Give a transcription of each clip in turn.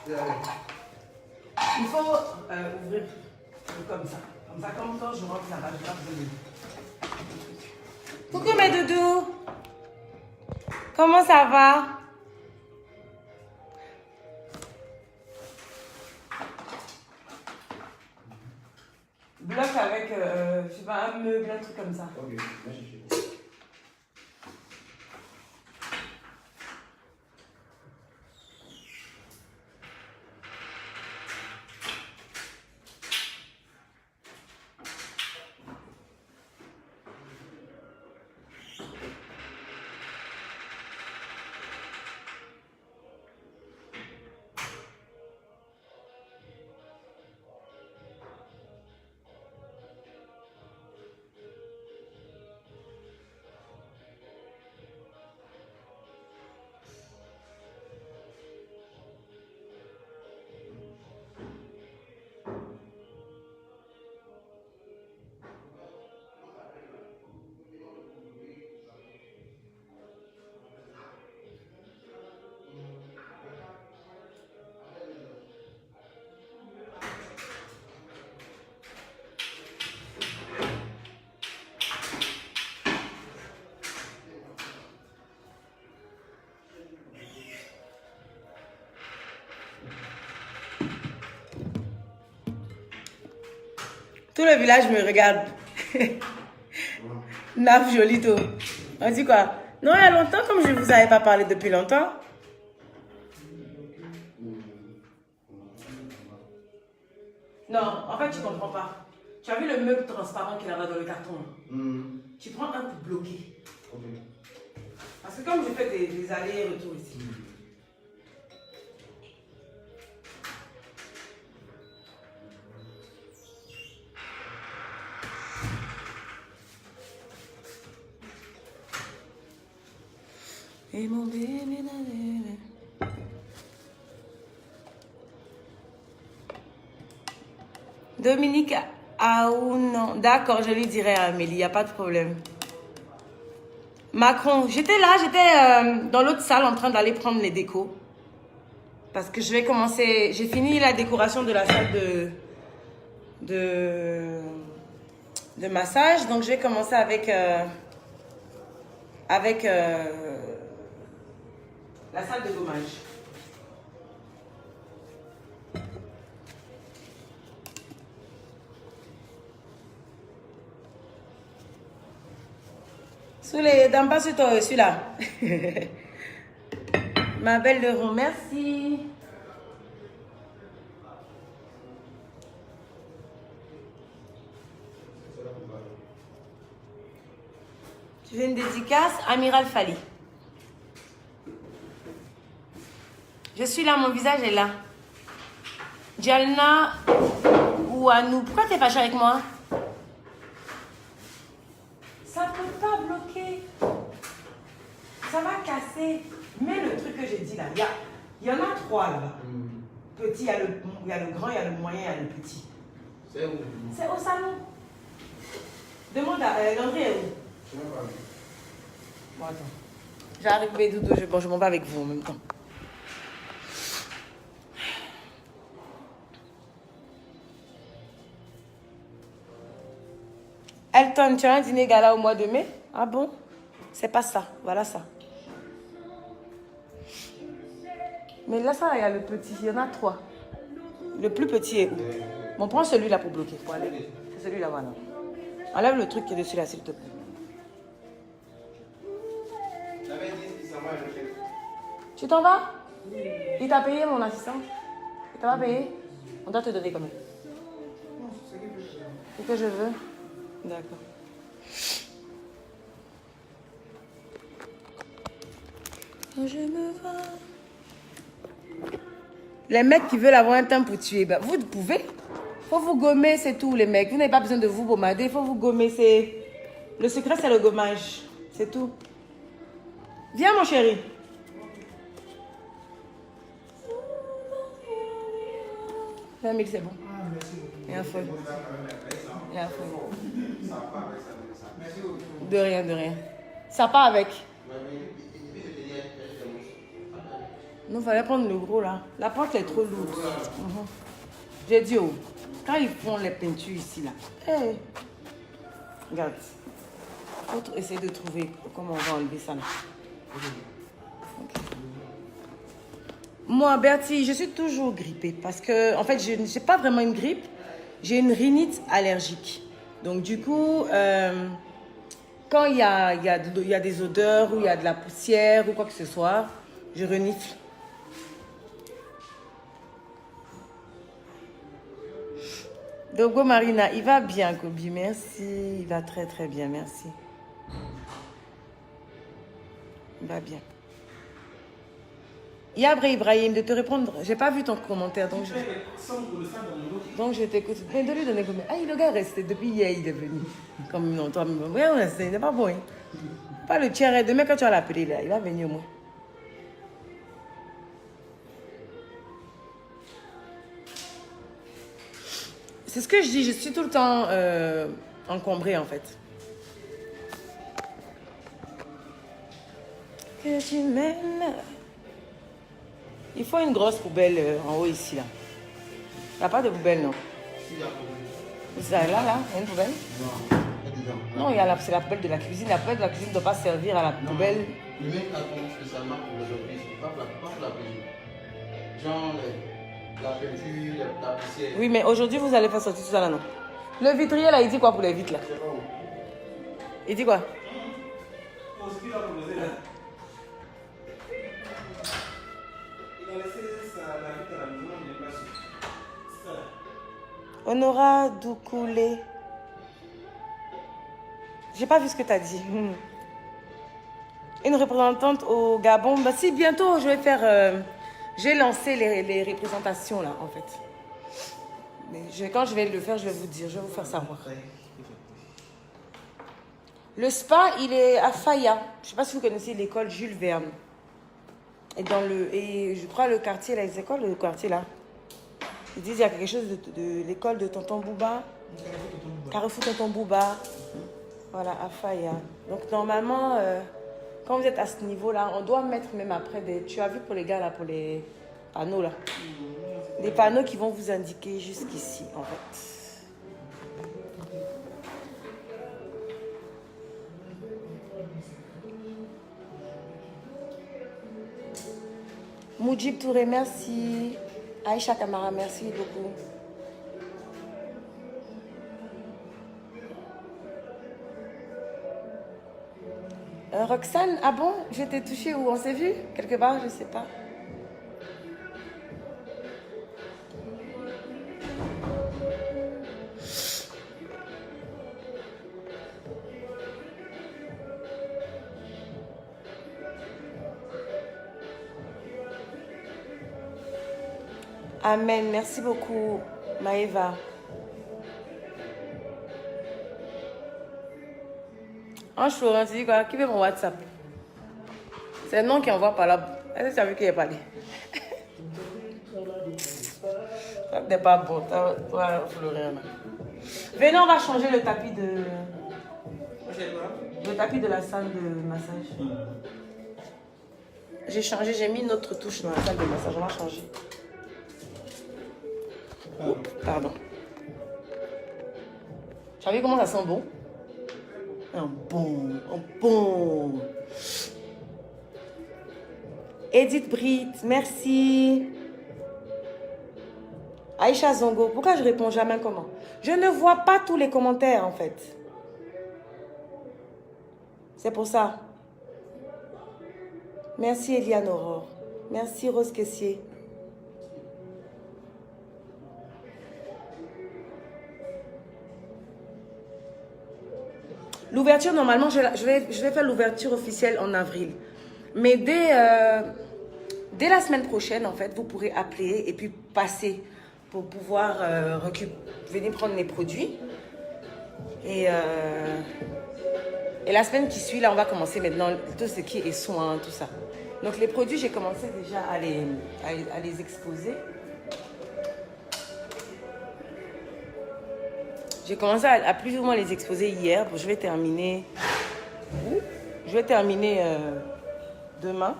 Il faut ouvrir comme ça. Comme ça, comme quand je rentre là-bas, je pas besoin de... Coucou mes doudous. Comment ça va? Bloc avec, je sais pas, un meuble, un truc comme ça. Ok, merci. Tout le village me regarde. Naf Jolito. On dit quoi? Non, il y a longtemps, comme je ne vous avais pas parlé depuis longtemps. Non, en fait, tu ne comprends pas. Tu as vu le meuble transparent qu'il y a là dans le carton? Tu prends un pour bloquer. Parce que comme je fais des allers et retours ici. Et mon bébé Dominique, ah ou non. D'accord, je lui dirai à Amélie, il n'y a pas de problème. Macron, j'étais là, j'étais dans l'autre salle en train d'aller prendre les décos. Parce que je vais commencer, j'ai fini la décoration de la salle de massage. Donc je vais commencer avec, la salle de gommage. Dans pas sur toi, celui-là. Ma belle de rond, merci. Tu fais une dédicace, Amiral Fali. Je suis là, mon visage est là. Jalna ou Anou, pourquoi t'es fâché avec moi? Ça peut pas bloquer. Ça va casser. Mais le truc que j'ai dit là, il y en a 3 là-bas. Petit, il y a le grand, il y a le moyen, il y a le petit. C'est où? C'est au salon. Demande à Landry est où? Bon, attends. J'arrive, mes doudous, je m'en vais avec vous en même temps. Elton, tu as un dîner gala au mois de mai? Ah bon? C'est pas ça. Voilà ça. Mais là, ça, il y a le petit. Il y en a 3. Le plus petit est où? Bon, prends celui-là pour bloquer. Pour aller. C'est celui-là, voilà. Enlève le truc qui est dessus là, s'il te plaît. Tu t'en vas? Il t'a payé, mon assistant? Il t'a pas payé? On doit te donner combien? C'est que je veux. D'accord. Je me vois. Les mecs qui veulent avoir un temps pour tuer, ben vous pouvez. Faut vous gommer, c'est tout, les mecs. Vous n'avez pas besoin de vous pommader, faut vous gommer. Le secret, c'est le gommage. C'est tout. Viens, mon chéri. Non, mais c'est bon. Il y a un feu. Il y a un feu. De rien, de rien. Ça part avec. Non, il fallait prendre le gros là. La porte est trop lourde. J'ai dit, oh, quand ils font les peintures ici là, hey, regarde. Il faut essayer de trouver comment on va enlever ça là. Okay. Moi, Bertie, je suis toujours grippée parce que, en fait, je n'ai pas vraiment une grippe. J'ai une rhinite allergique. Donc, du coup, quand il y a des odeurs ou il y a de la poussière ou quoi que ce soit, je renifle. Dogo Marina, il va bien, Kobi, merci. Il va très très bien, merci. Il va bien. Yabre Ibrahim, de te répondre, j'ai pas vu ton commentaire, donc je t'écoute. Mais de lui donner comme... Ah, le gars est resté depuis hier, il est venu. Comme non, toi, ouais, c'est pas bon. Hein. Pas le tiers, demain quand tu vas l'appeler, là, il va venir au moins. C'est ce que je dis, je suis tout le temps encombrée en fait. Que tu m'aimes. Il faut une grosse poubelle en haut ici là. Il n'y a pas de poubelle non. C'est là, il y a une poubelle? Non, c'est la poubelle de la cuisine. La poubelle de la cuisine ne doit pas servir à la poubelle. Le mec attend spécialement pour les offices, pas pour la cuisine. Genre la peinture, la poussière. Oui, mais aujourd'hui vous allez faire sortir tout ça là, non? Le vitrier là, il dit quoi pour les vitres là? Il dit quoi? Honora Doukoulé. J'ai pas vu ce que tu as dit. Une représentante au Gabon. Bah si, bientôt je vais faire... j'ai lancé les représentations là en fait. Mais quand je vais le faire, je vais vous dire, je vais vous faire savoir. Le spa, il est à Faya. Je ne sais pas si vous connaissez l'école Jules Verne. Et je crois le quartier là, c'est quoi le quartier là? Ils disent qu'il y a quelque chose de l'école de Tonton Bouba. Carrefour Tonton Bouba. Voilà, à Faya. Donc normalement, quand vous êtes à ce niveau-là, on doit mettre même après des... Tu as vu pour les gars là, pour les panneaux là. Des panneaux qui vont vous indiquer jusqu'ici en fait. Moujib Touré, merci. Aïcha Kamara, merci beaucoup. Roxane, ah bon? Je t'ai touché où? On s'est vu? Quelque part, je sais pas. Amen. Merci beaucoup, Maëva. Ange Florent, tu dis quoi? Qui veut mon WhatsApp? C'est un nom qui envoie par là. Est-ce que tu as vu qui est parlé? Ça n'est pas bon, toi, Florent. Venez, on va changer le tapis de... Le tapis de la salle de massage. J'ai changé, j'ai mis une autre touche dans la salle de massage. On va changer. Oups, pardon. Tu as vu comment ça sent bon? Un bon. Edith Brit, merci. Aïcha Zongo, pourquoi je réponds jamais comment? Je ne vois pas tous les commentaires en fait. C'est pour ça. Merci Eliane Aurore. Merci Rose Caissier. L'ouverture, normalement, je vais faire l'ouverture officielle en avril. Mais dès la semaine prochaine, en fait, vous pourrez appeler et puis passer pour pouvoir venir prendre les produits. Et la semaine qui suit, là, on va commencer maintenant tout ce qui est soins, tout ça. Donc, les produits, j'ai commencé déjà à les exposer. J'ai commencé à plus ou moins les exposer hier. Je vais terminer demain.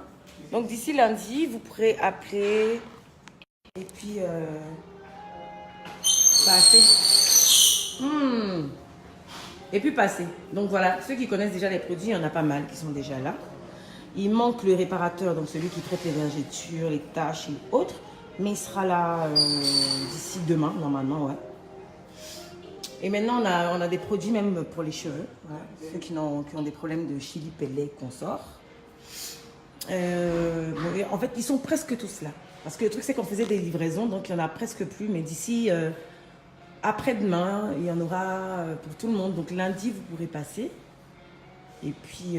Donc d'ici lundi, vous pourrez appeler et puis passer. Et puis passer. Donc voilà, ceux qui connaissent déjà les produits, il y en a pas mal qui sont déjà là. Il manque le réparateur, donc celui qui traite les vergetures, les taches et autres. Mais il sera là d'ici demain, normalement, ouais. Et maintenant, on a des produits même pour les cheveux. Voilà. Ceux qui ont des problèmes de chili pellet qu'on sort. En fait, ils sont presque tous là. Parce que le truc, c'est qu'on faisait des livraisons, donc il n'y en a presque plus. Mais d'ici après-demain, il y en aura pour tout le monde. Donc lundi, vous pourrez passer. Et puis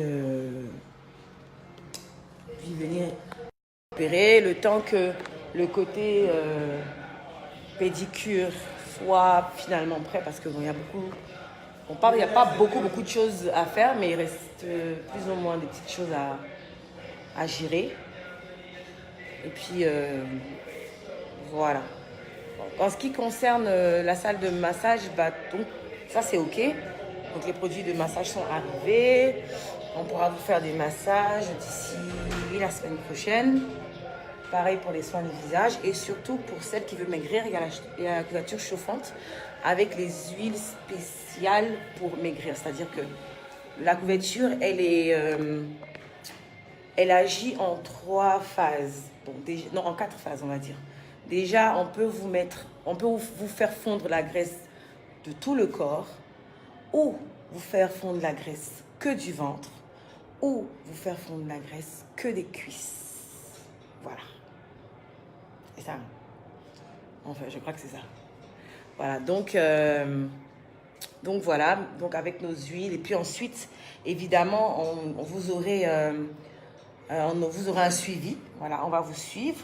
venir récupérer le temps que le côté pédicure soit finalement prêt. Parce qu'il y a beaucoup... il n'y a pas beaucoup de choses à faire, mais il reste plus ou moins des petites choses à gérer. Et puis, voilà. En ce qui concerne la salle de massage, donc, ça c'est OK. Donc les produits de massage sont arrivés. On pourra vous faire des massages d'ici la semaine prochaine. Pareil pour les soins du visage. Et surtout pour celle qui veut maigrir, il y a la couverture chauffante avec les huiles spéciales pour maigrir. C'est-à-dire que la couverture, elle agit en 3 phases. Bon, en 4 phases, on va dire. Déjà, on peut vous faire fondre la graisse de tout le corps, ou vous faire fondre la graisse que du ventre, ou vous faire fondre la graisse que des cuisses. Voilà. C'est ça. Enfin, je crois que c'est ça. Voilà, donc voilà, donc avec nos huiles. Et puis ensuite, évidemment, vous aurez un suivi. Voilà, on va vous suivre.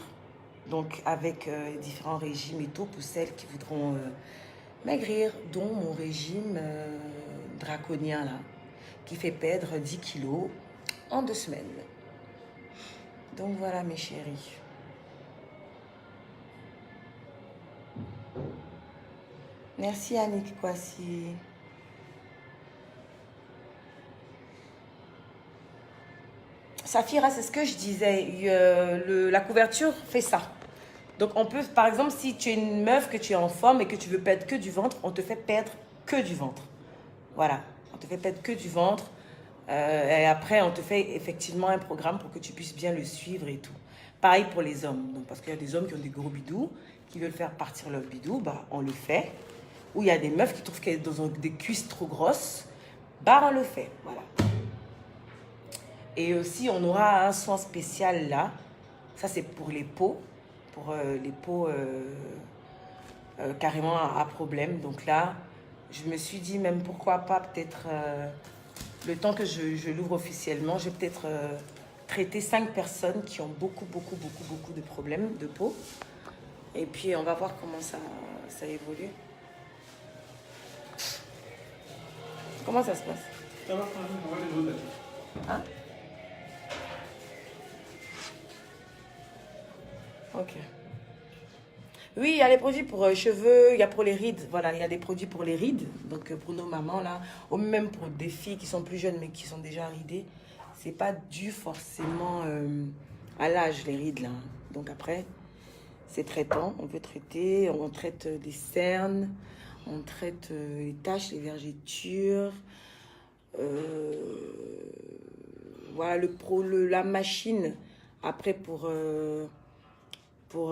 Donc avec différents régimes et tout pour celles qui voudront maigrir, dont mon régime draconien là, qui fait perdre 10 kilos en 2 semaines. Donc voilà mes chéris. Merci Annick Kwasi. Safira, c'est ce que je disais. La couverture fait ça. Donc, on peut, par exemple, si tu es une meuf, que tu es en forme et que tu veux perdre que du ventre, on te fait perdre que du ventre. Voilà. On te fait perdre que du ventre. Et après, on te fait effectivement un programme pour que tu puisses bien le suivre et tout. Pareil pour les hommes. Donc, parce qu'il y a des hommes qui ont des gros bidous, qui veulent faire partir leur bidou, on le fait. Ou il y a des meufs qui trouvent qu'elles ont des cuisses trop grosses, on le fait. Voilà. Et aussi, on aura un soin spécial là. Ça, c'est pour les peaux. Pour les peaux carrément à problème. Donc là, je me suis dit même pourquoi pas peut-être le temps que je l'ouvre officiellement, je vais peut-être traiter 5 personnes qui ont beaucoup de problèmes de peau. Et puis on va voir comment ça évolue. Comment ça se passe? Ça va, on va les autres. Hein? Ok. Oui, il y a les produits pour cheveux, il y a pour les rides. Voilà, il y a des produits pour les rides. Donc pour nos mamans là, ou même pour des filles qui sont plus jeunes mais qui sont déjà ridées. C'est pas dû forcément à l'âge les rides là. Donc après, c'est traitant. On peut traiter, on traite des cernes, on traite les taches, les vergetures. Voilà la machine après pour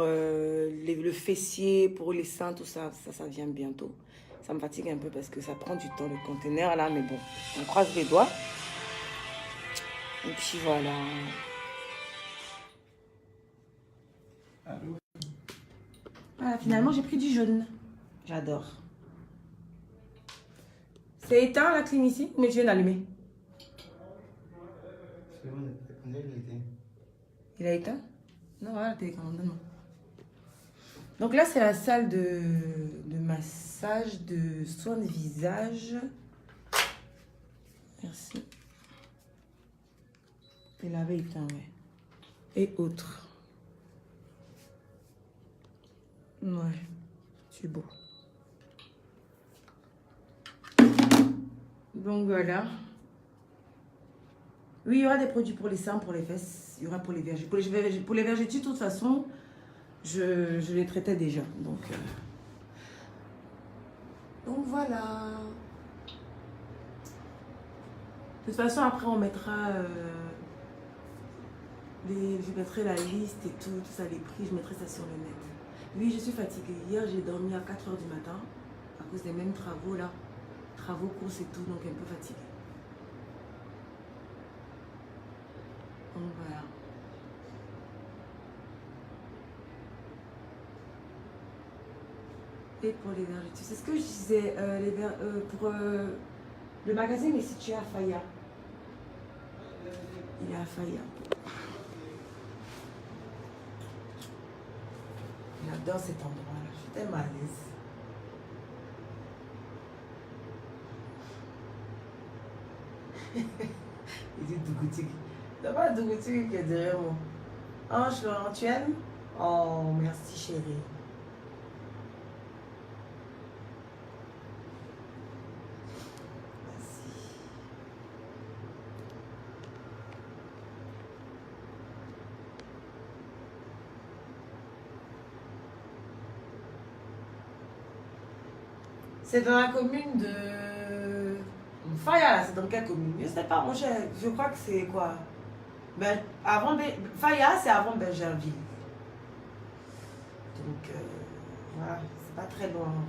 le fessier, pour les seins, tout ça, ça vient bientôt. Ça me fatigue un peu parce que ça prend du temps, le conteneur là, mais bon, on croise les doigts. Et puis voilà. Voilà, finalement, j'ai pris du jaune. J'adore. C'est éteint la clim ici, mais tu viens d'allumer. Il a éteint? Non, voilà la télécommande, non. Donc là, c'est la salle de massage, de soins de visage. Merci. Il avait éteint, ouais. Et autres. Ouais, c'est beau. Donc voilà. Oui, il y aura des produits pour les seins, pour les fesses. Il y aura pour les vergetures. Pour les vergetures, de toute façon, je les traitais déjà. Donc voilà. De toute façon, après, on mettra... je mettrai la liste et tout ça, les prix, je mettrai ça sur le net. Oui, je suis fatiguée. Hier, j'ai dormi à 4 h du matin à cause des mêmes travaux là. Travaux, courses et tout, donc un peu fatiguée. Donc voilà. Et pour les vergetures, c'est ce que je disais, pour le magazine est situé à Faya. Il est à Faya. J'adore cet endroit-là, je suis tellement à l'aise. Il dit Dougoutique. C'est pas Dougoutique qui est derrière moi. Ange Laurent, tu aimes? Oh, merci chérie. Merci. C'est dans la commune de Faya, c'est dans quelle commune? Je sais pas, mon cher. Je crois que c'est quoi? Ben, Faya, c'est avant Bergerville. Donc, voilà, c'est pas très loin en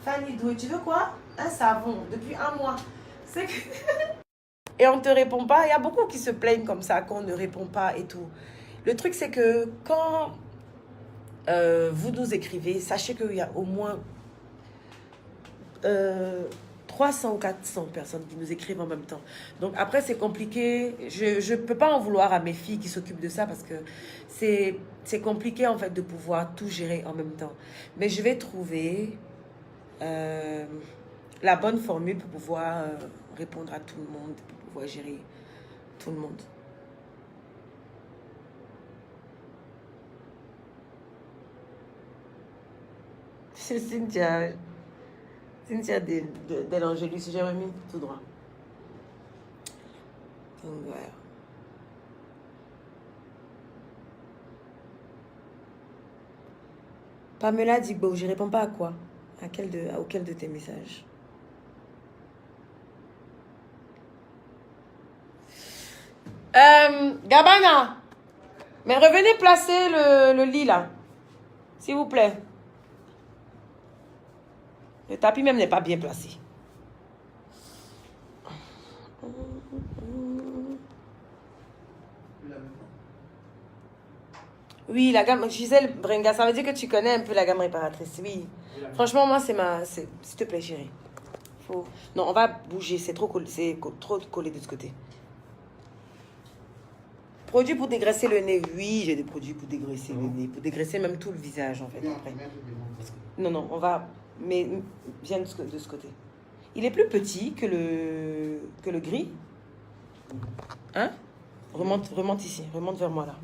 fait. Fanny Doué, tu veux quoi? Un savon, depuis un mois. C'est que... Et on ne te répond pas. Il y a beaucoup qui se plaignent comme ça, qu'on ne répond pas et tout. Le truc, c'est que quand vous nous écrivez, sachez qu'il y a au moins 300 ou 400 personnes qui nous écrivent en même temps. Donc après, c'est compliqué. Je ne peux pas en vouloir à mes filles qui s'occupent de ça parce que c'est compliqué en fait de pouvoir tout gérer en même temps. Mais je vais trouver la bonne formule pour pouvoir répondre à tout le monde, pour pouvoir gérer tout le monde. Cynthia Delangélus, j'ai remis tout droit. Donc voilà. Pamela dit bon, je réponds pas à quoi? Auquel de tes messages? Gabana, mais revenez placer le lit là, s'il vous plaît. Le tapis même n'est pas bien placé. Oui, la gamme, Gisèle Brenga, ça veut dire que tu connais un peu la gamme réparatrice. Oui. Franchement, moi, s'il te plaît, chérie. Non, on va bouger, c'est trop collé de ce côté. Produits pour dégraisser le nez. Oui, j'ai des produits pour dégraisser le nez. Pour dégraisser même tout le visage, en fait. Après. Non, on va... Mais viens de ce côté. Il est plus petit que le gris. Hein? Remonte ici. Remonte vers moi, là.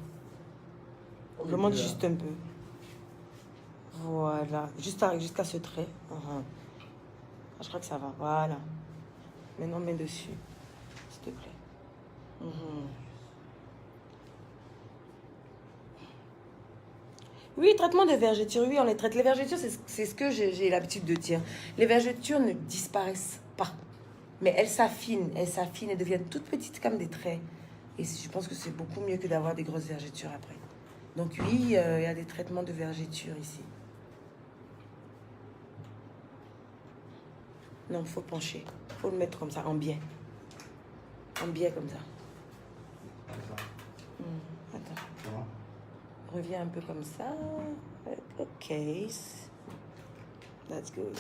Remonte juste un peu. Voilà. Jusqu'à ce trait. Je crois que ça va. Voilà. Maintenant, mets dessus. S'il te plaît. Oui, traitement de vergetures. Oui, on les traite. Les vergetures, c'est ce que j'ai l'habitude de dire. Les vergetures ne disparaissent pas. Mais elles s'affinent. Elles deviennent toutes petites comme des traits. Et je pense que c'est beaucoup mieux que d'avoir des grosses vergetures après. Donc oui, il y a des traitements de vergetures ici. Non, il faut pencher. Il faut le mettre comme ça, en biais. En biais comme ça. Attends. Reviens un peu comme ça. Ok. That's good.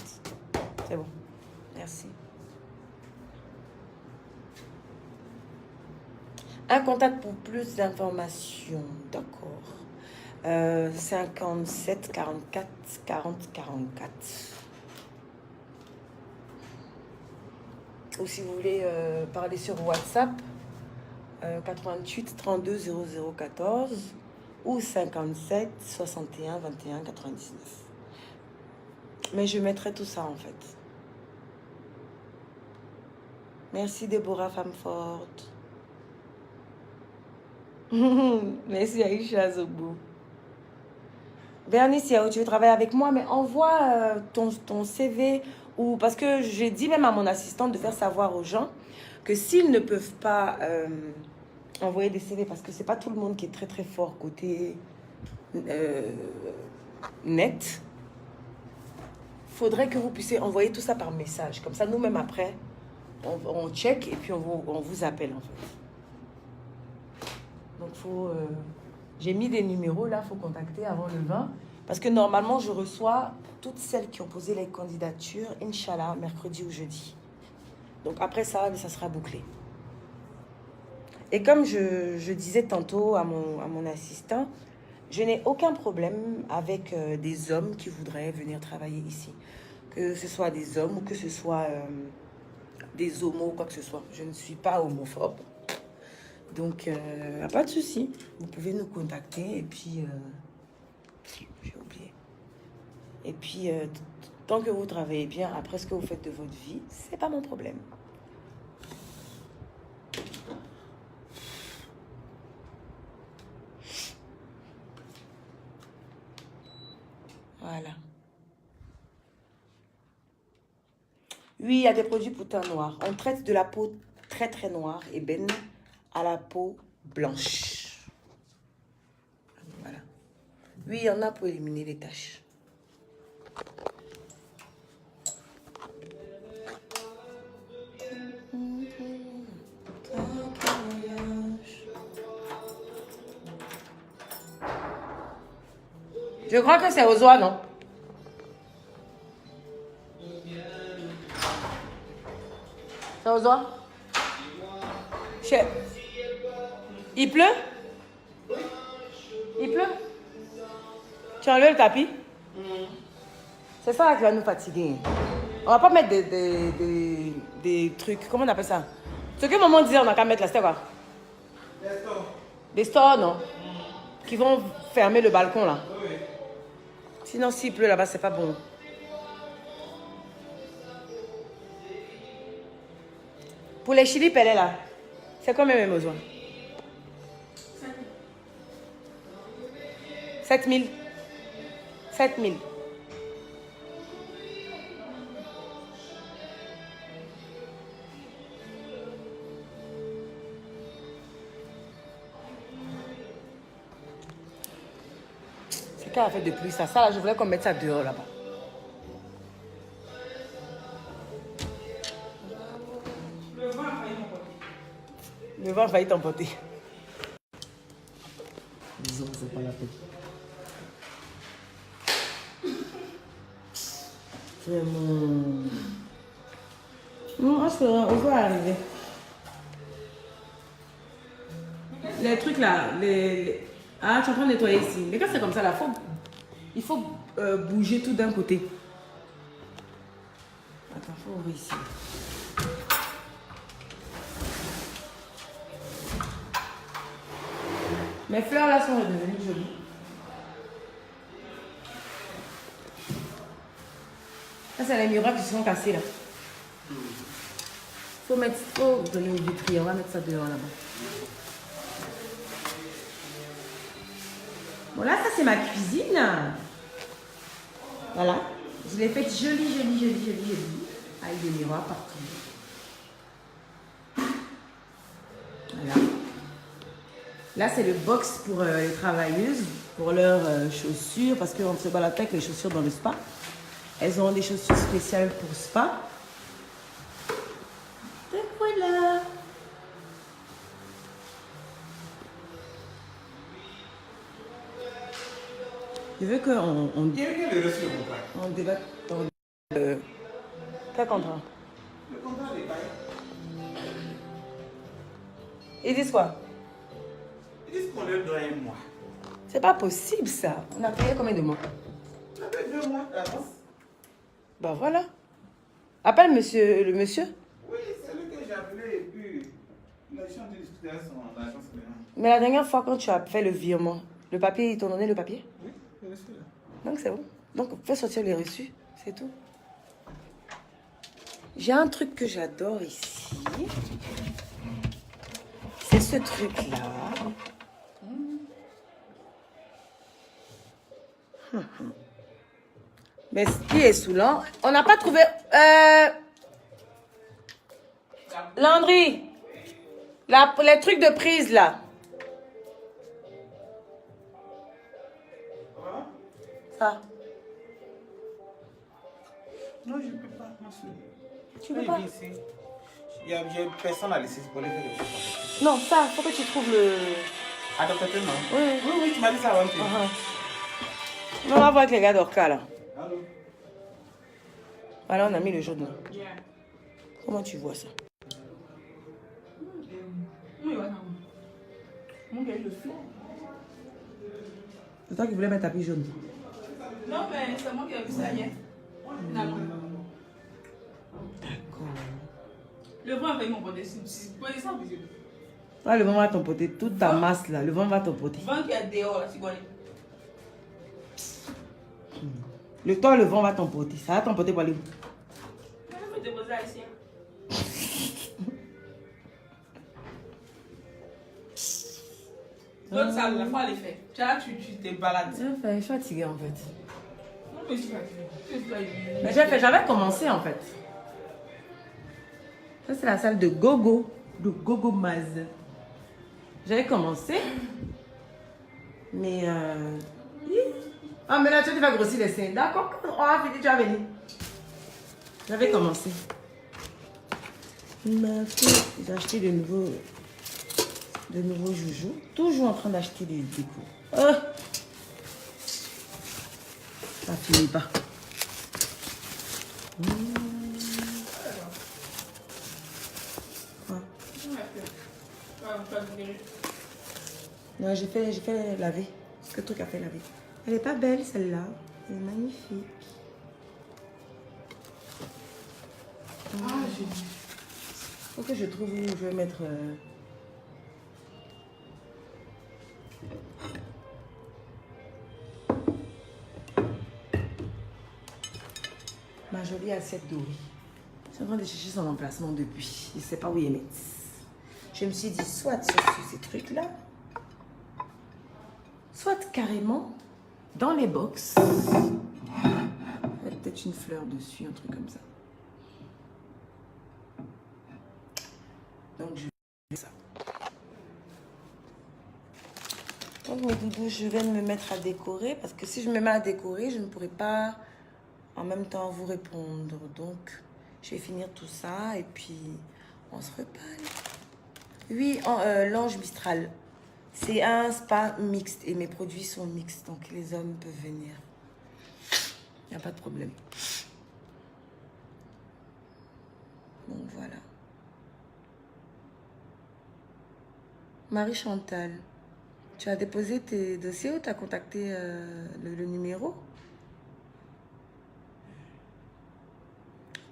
C'est bon. Merci. Un contact pour plus d'informations. D'accord. 57 44 40 44. Ou si vous voulez parler sur WhatsApp, 88 32 00 14 ou 57 61 21 99. Mais je mettrai tout ça en fait. Merci Déborah, femme forte. Merci Aïcha Zobo. Bernice, tu veux travailler avec moi, mais envoie ton CV ou parce que j'ai dit même à mon assistante de faire savoir aux gens que s'ils ne peuvent pas envoyer des CV parce que c'est pas tout le monde qui est très très fort côté net, faudrait que vous puissiez envoyer tout ça par message. Comme ça, nous-mêmes après, on check et puis on vous appelle en fait. Donc j'ai mis des numéros là, faut contacter avant le 20. Parce que normalement, je reçois toutes celles qui ont posé les candidatures, Inch'Allah, mercredi ou jeudi. Donc après ça, ça sera bouclé. Et comme je disais tantôt à mon assistant, je n'ai aucun problème avec des hommes qui voudraient venir travailler ici. Que ce soit des hommes ou que ce soit des homos ou quoi que ce soit. Je ne suis pas homophobe. Donc, pas de souci. Vous pouvez nous contacter et puis... j'ai oublié. Et puis, tant que vous travaillez bien, après ce que vous faites de votre vie, c'est pas mon problème. Voilà. Oui, il y a des produits pour teint noir. On traite de la peau très très noire, ébène, à la peau blanche. Voilà. Oui, il y en a pour éliminer les taches. Je crois que c'est aux oies, non? C'est aux oies? Il pleut? Il pleut? Tu as enlevé le tapis? C'est ça qui va nous fatiguer. On va pas mettre des trucs, comment on appelle ça? Ce que maman disait, on a qu'à mettre là, c'était quoi? Des stores. Des stores, non? Qui vont fermer le balcon là. Oui. Sinon, s'il pleut là-bas, c'est pas bon. Pour les chili pelés là, c'est combien même besoin? 7 000. 7 000. C'est qu'elle a fait de plus ça. Ça là, je voulais qu'on mette ça dehors là-bas. Le vent a failli t'emporter. Disons, c'est pas la peine. Vraiment. Non, on va arriver. Les trucs là, Ah, tu es en train de nettoyer ici. Mais quand c'est comme ça là, il faut bouger tout d'un côté. Attends, il faut ouvrir ici. Mes fleurs là sont devenues jolies. Ça, c'est les miroirs qui se sont cassés là. Faut donner une vitrine. On va mettre ça dehors là-bas. Bon, là, ça, c'est ma cuisine. Voilà. Je l'ai faite jolie. Avec des miroirs partout. Voilà. Là, c'est le box pour les travailleuses, pour leurs chaussures, parce qu'on se balade avec les chaussures dans le spa. Elles ont des chaussures spéciales pour spa. Et voilà. Je veux qu'on... Quel est le reçu du contrat? On débatte dans quel contrat? Le contrat des bails. Ils disent quoi? Ils disent qu'on leur doit un mois. C'est pas possible ça. On a payé combien de mois? On a payé 2 mois d'avance. Bah voilà. Appelle le monsieur. Oui, c'est lui que j'ai appelé et puis il a changé de discuter à son agence maintenant. Mais la dernière fois quand tu as fait le virement, le papier, ils t'ont donné le papier? Oui, le reçu là. Donc c'est bon. Donc fais sortir les reçus, c'est tout. J'ai un truc que j'adore ici. C'est ce truc-là. Mais ce qui est saoulant, on n'a pas trouvé... Landry, les trucs de prise, là. Ça. Non, je ne peux pas, ma soeur. Tu veux pas? J'ai personne à laisser pour les faire des choses. Non, ça, faut que tu trouves le... Adaptateur, non? Oui. Oui, tu m'as dit ça avant. On va voir avec les gars d'Orca, là. Allô? Voilà, on a mis le jaune, là. Comment tu vois ça? C'est toi qui voulais mettre tapis jaune. Non, mais c'est moi qui ai vu ça hier. D'accord. Le vent a failli m'emporter. C'est pas ça, monsieur. Ah, le vent va t'emporter. Toute ta masse, là, le vent va t'emporter. Le vent qui est dehors, là, tu connais. Toi, le vent va t'emporter. Ça va t'emporter pour aller où? Je vais me déposer là, ici. L'autre salle, la fois, elle est faite. Tu te balades. Je suis fatiguée, en fait. Non, mais je suis fatiguée. Mais j'avais commencé, en fait. Ça, c'est la salle de Gogo. De Gogo Maz. J'avais commencé. Mais... Ah, mais là, tu vas grossir les seins. D'accord, on a fini, tu vas venir. J'avais commencé. J'ai acheté de nouveaux joujoux. Toujours en train d'acheter des décos. Oh. Ça finit pas. Non, j'ai fait laver. Ce que le truc a fait laver. Elle est pas belle, celle-là. Elle est magnifique. Faut que je trouve où je vais mettre... ma jolie assiette dorée. Je suis en train de chercher son emplacement depuis. Je ne sais pas où il est mettre. Je me suis dit, soit sur ces trucs-là, soit carrément dans les box. Il y a peut-être une fleur dessus, un truc comme ça. Donc, je vais ça. Donc, mes doudous, je vais me mettre à décorer. Parce que si je me mets à décorer, je ne pourrai pas en même temps vous répondre. Donc, je vais finir tout ça et puis on se reparle. Oui, l'Ange Mistral. C'est un spa mixte et mes produits sont mixtes. Donc, les hommes peuvent venir. Il n'y a pas de problème. Donc, voilà. Marie-Chantal, tu as déposé tes dossiers ou tu as contacté le numéro?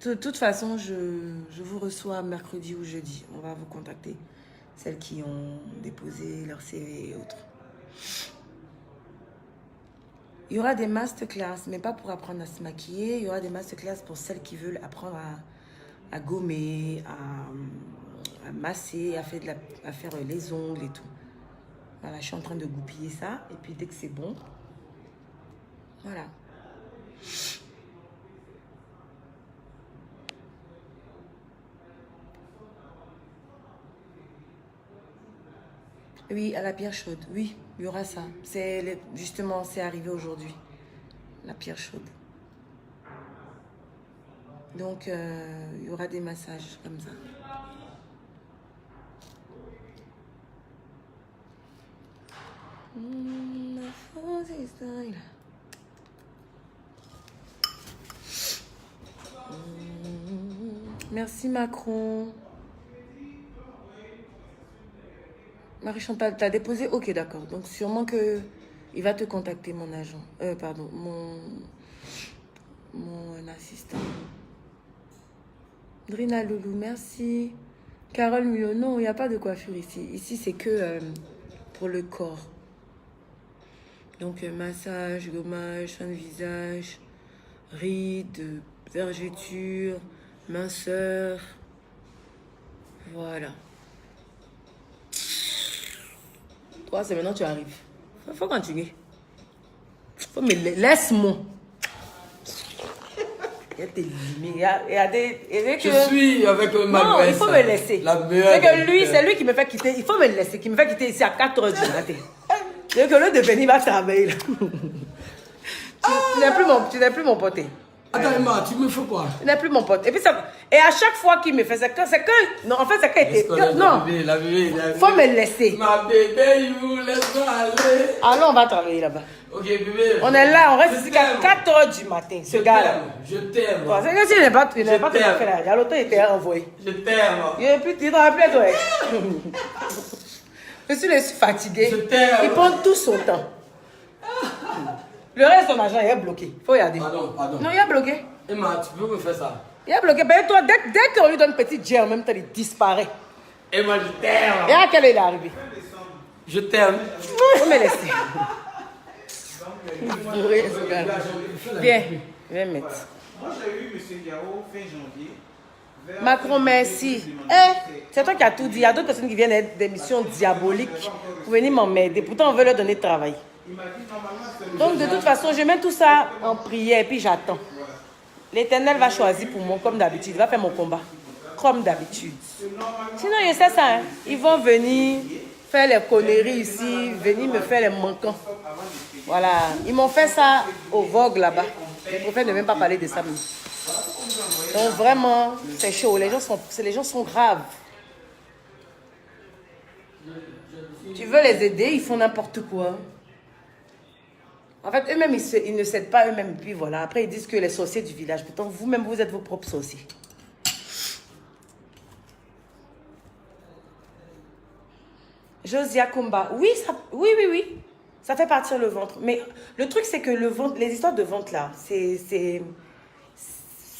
De toute façon, je vous reçois mercredi ou jeudi. On va vous contacter. Celles qui ont déposé leur CV et autres. Il y aura des masterclass, mais pas pour apprendre à se maquiller. Il y aura des masterclass pour celles qui veulent apprendre à gommer, à masser, à faire les ongles et tout. Voilà, je suis en train de goupiller ça. Et puis dès que c'est bon, voilà. Oui, à la pierre chaude. Oui, il y aura ça. Justement, c'est arrivé aujourd'hui. La pierre chaude. Donc, il y aura des massages comme ça. Merci Macron. Marie-Chantal, t'as déposé? Ok, d'accord. Donc, sûrement que il va te contacter, mon agent. Pardon, mon assistant. Drina Loulou, merci. Carole Mulot, non, il n'y a pas de coiffure ici. Ici, c'est que pour le corps. Donc, massage, gommage, soin de visage, rides, vergetures, Minceur. Voilà. Toi, c'est maintenant que tu arrives. Faut continuer. Faut me laisse-moi. Il y a des limites. Il y a des... Je suis avec ma Non, il faut me laisser. C'est que lui, c'est lui qui me fait quitter. Il faut me laisser. Qui me fait quitter ici à 4h du matin. C'est que le de venir va travailler là. Tu n'es plus mon pote. Attends, Emma, tu me fais quoi? Tu n'es plus mon pote. Et puis et à chaque fois qu'il me fait, c'est que non, en fait, c'est qu'il était. Non. La bébé. Faut me laisser. Ma bébé, laisse-moi aller. Allons, on va travailler là-bas. Ok, bébé. On est là, on reste ici à 4h du matin. Ce gars-là. Je t'aime. Bon, c'est que tu n'es pas tout à fait là. Il y a l'autre qui était envoyé. Je t'aime. Il t'en rappelle, toi. Je suis fatigué. Je t'aime. Il prend tout son temps. Le reste de son argent, il est bloqué. Il faut regarder. Pardon. Non, il est bloqué. Emma, tu peux me faire ça? Il est bloqué. Ben, toi, dès qu'on lui donne une petite jet en même temps, il disparaît. Emma, je t'aime. Et à quelle heure il est arrivé? Je t'aime. Faut me laisser. Viens, viens mettre. Moi, j'ai eu M. Yao fin janvier. Macron, merci. C'est toi qui as tout dit. Il y a d'autres personnes qui viennent d'émissions diaboliques pour venir m'emmerder. Pourtant, on veut leur donner de travail. Donc, de toute façon, je mets tout ça en prière et puis j'attends. L'Éternel va choisir pour moi, comme d'habitude. Il va faire mon combat, comme d'habitude. Sinon, je sais ça. Hein. Ils vont venir faire les conneries ici, venir me faire les manquants. Voilà. Ils m'ont fait ça au Vogue là-bas. Les prophètes ne même pas parler de ça. Donc, vraiment, c'est chaud. Les gens sont graves. Tu veux les aider, ils font n'importe quoi. En fait, eux-mêmes, ils ne cèdent pas eux-mêmes. Puis voilà, après, ils disent que les sorciers du village. Pourtant, vous-même, vous êtes vos propres sorciers. Josia Kumba. Oui, oui. Ça fait partir le ventre. Mais le truc, c'est que le ventre, les histoires de ventre, là, c'est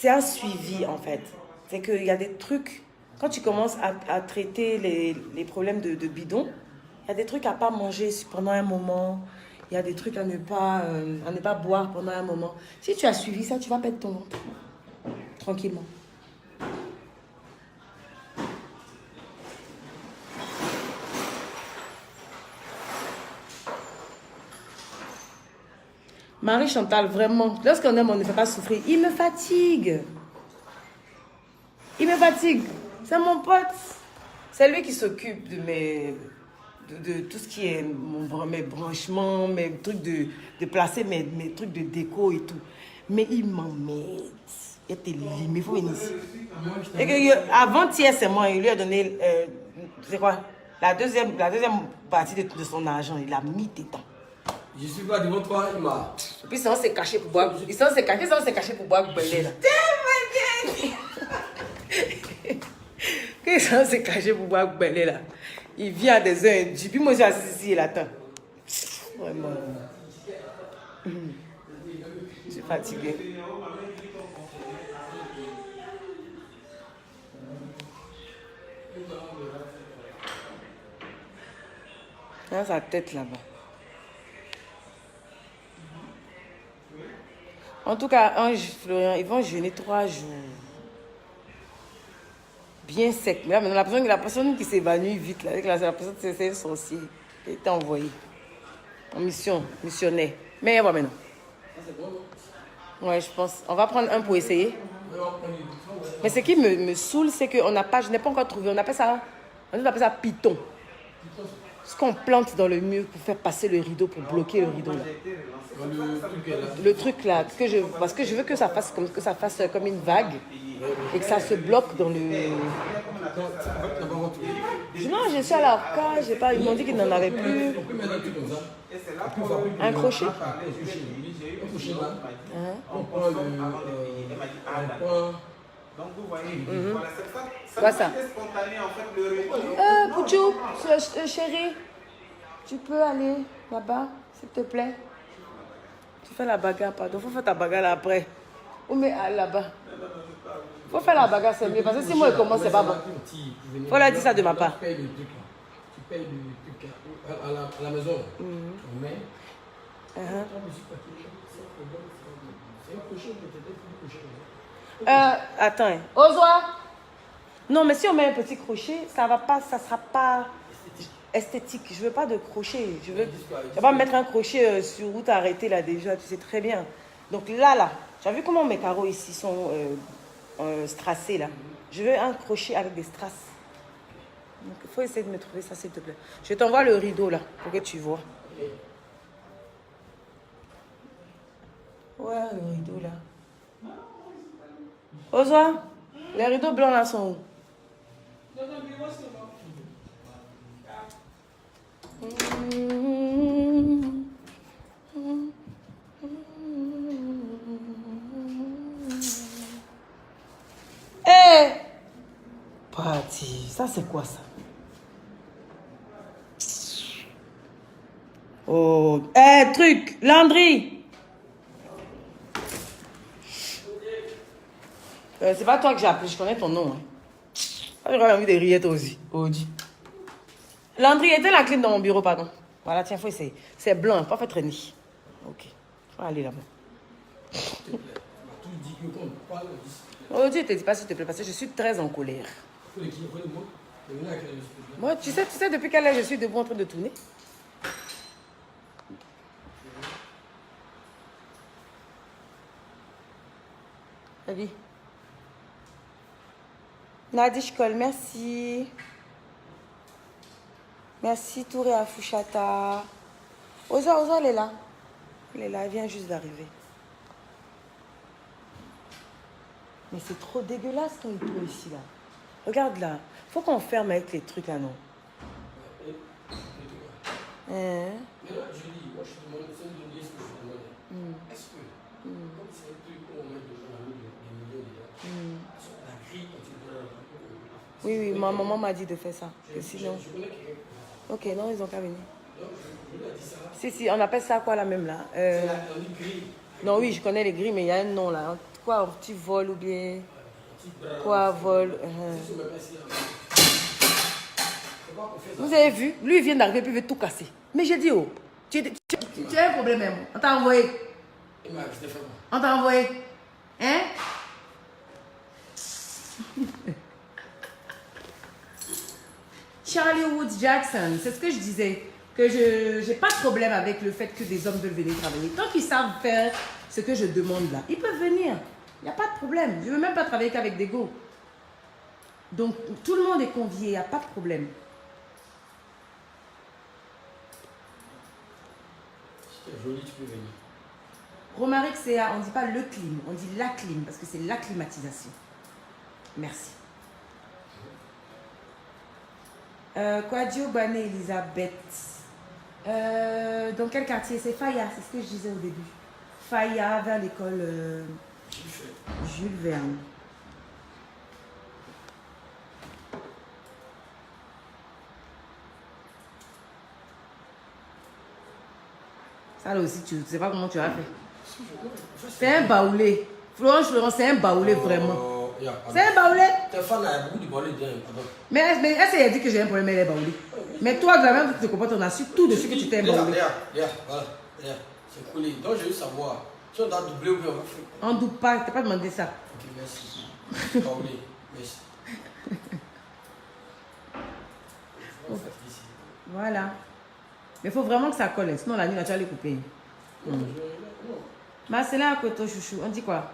un suivi, en fait. C'est qu'il y a des trucs... Quand tu commences à traiter les problèmes de bidon, il y a des trucs à ne pas manger pendant un moment. Il y a des trucs à ne pas boire pendant un moment. Si tu as suivi ça, tu vas perdre ton ventre. Tranquillement. Marie Chantal, vraiment, lorsqu'on aime, on ne fait pas souffrir. Il me fatigue. C'est mon pote. C'est lui qui s'occupe de tout ce qui est mes branchements, mes trucs de placer mes trucs de déco et tout. Mais il m'emmerde. Il était limite. Il faut venir ici. Et avant-hier, c'est moi. Il lui a donné, c'est quoi? La deuxième partie de son argent. Il a mis dedans. Je suis pas devant toi, Emma. Et puis ça, on s'est caché pour boire. Ça, on s'est caché pour boire Belé, là. Ça, on s'est caché pour boire Belé, là. Il vient à des heures indues. Puis moi, je suis assis ici, il attend. Vraiment. Je suis fatiguée. Dans sa tête, là-bas. En tout cas, Ange, Florian, ils vont jeûner 3 jours. Bien sec. Mais là, maintenant, la personne qui s'évanouit vite, là, la personne, c'est un sorcier. Il était envoyé. En mission, missionnaire. Mais il va maintenant. Ouais, je pense. On va prendre un pour essayer. Mais ce qui me saoule, c'est que je n'ai pas encore trouvé. On appelle ça python. Ce qu'on plante dans le mur pour faire passer le rideau, pour bloquer le rideau là. Le truc là, parce que je veux que ça fasse comme une vague et que ça se bloque dans le... Non, je suis à l'Arca, ils m'ont dit qu'ils n'en avaient plus. Un crochet. Donc vous voyez, voilà, ça Quoi ça? c'est spontané en fait le Pouchou, chérie, tu peux aller là-bas, s'il te plaît? Tu fais la bagarre, pardon, faut faire ta bagarre là après. Ou mais là-bas. Faut faire la bagarre, c'est mieux, parce que si moi je commence, c'est pas bon. Faut leur dire ça de ma part. Tu payes le truc à la maison. On met. Attends. Hein. Ozoa. Non, mais si on met un petit crochet, ça va pas, ça sera pas esthétique. Je veux pas de crochet. Je vais pas mettre un crochet sur où t'as arrêté là déjà. Tu sais très bien. Donc là, tu as vu comment mes carreaux ici sont strassés là. Je veux un crochet avec des strass. Donc il faut essayer de me trouver ça s'il te plaît. Je t'envoie le rideau là pour que tu vois. Ouais, le rideau là. Ozoa, les rideaux blancs là sont où? Dans un bureau, c'est bon. Eh! Parti. Ça c'est quoi ça? Oh, truc, Landry. C'est pas toi que j'ai appelé, je connais ton nom. Hein. J'aurais envie de rire toi aussi. Audi. Landry, était la clé dans mon bureau, pardon. Voilà, tiens, faut essayer. C'est blanc, pas fait traîner. Ok. Faut aller là-bas. Audi, te dis pas s'il te plaît, parce que je suis très en colère. Moi, tu sais depuis quelle heure je suis debout en train de tourner? Salut. Nadishkol, merci. Merci Touré Afouchata. Oza, elle est là. Elle est là, elle vient juste d'arriver. Mais c'est trop dégueulasse quand il pleut ici, là. Regarde là. Faut qu'on ferme avec les trucs là, non? Mais là, je dis, moi je te demande, c'est une idée ce que je te demande. Est-ce que, comme c'est un truc où on met des millions dedans, la grille, quand tu dois. Oui, ma maman m'a dit de faire ça. Que sinon... Je connais quelqu'un. Ok, non, ils ont qu'à venir. Donc, je lui ai dit ça. Si, on appelle ça quoi là même là C'est la grille. Non, oui, je connais les grilles, mais il y a un nom là. Quoi, un petit vol ou bien... Quoi, vol Vous avez vu? Lui, il vient d'arriver, puis il veut tout casser. Mais j'ai dit, oh, tu as un problème, même. On t'a envoyé. On t'a envoyé. Hein? Charlie Woods Jackson, c'est ce que je disais. Que je n'ai pas de problème avec le fait que des hommes veulent venir travailler. Tant qu'ils savent faire ce que je demande là, ils peuvent venir. Il n'y a pas de problème. Je ne veux même pas travailler qu'avec des go. Donc, tout le monde est convié. Il n'y a pas de problème. Si tu es joli, tu peux venir. Romaric, on ne dit pas le clim, on dit la clim, parce que c'est la climatisation. Merci. Quadio Bane Elisabeth. Dans quel quartier? C'est Faya, c'est ce que je disais au début. Faya, vers l'école Jules Verne. Ça là aussi, tu ne sais pas comment tu as fait. C'est un baoulé. Florence, c'est un baoulé vraiment. C'est un baoulé. Tes fans ont beaucoup de baoulé dedans. Mais est-ce qu'elle a dit que j'ai un problème avec les baoulés? Mais toi, vraiment, tu te comportes, on a su tout dessus que tu t'es un baoulé. Regarde, voilà. C'est coulé. Donc, je veux savoir. Si on doit doubler ou bien on va faire. On ne double pas, tu n'as pas demandé ça. Ok, merci. Baoulé, merci. Voilà. Mais il faut vraiment que ça colle, sinon la nuit, là, tu vas les couper. Mais c'est là à côté, chouchou. On dit quoi?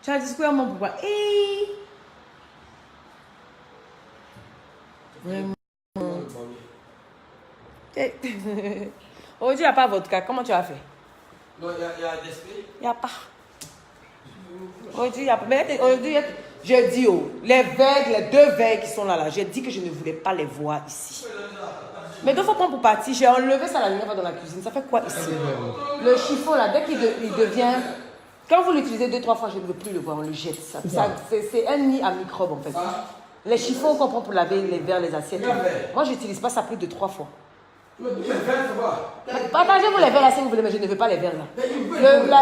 Tu as dit quoi, mon pourquoi? Vraiment. Aujourd'hui, il n'y a pas vodka. Comment tu as fait? Non, il y a des espèces. Il n'y a pas. Aujourd'hui, il n'y a pas. Mais aujourd'hui, je dis, oh, les vagues, les deux vagues qui sont là, j'ai dit que je ne voulais pas les voir ici. Mais deux fois pour partir, j'ai enlevé ça la dernière fois dans la cuisine. Ça fait quoi ici? Le chiffon là, dès qu'il devient... Quand vous l'utilisez 2-3 fois, je ne veux plus le voir, on le jette. C'est un nid à microbes en fait. Les chiffons qu'on prend pour laver les verres, les assiettes. Moi, je n'utilise pas ça plus de 3 fois. Partagez-vous les verres là si vous voulez, mais je ne veux pas les verres là.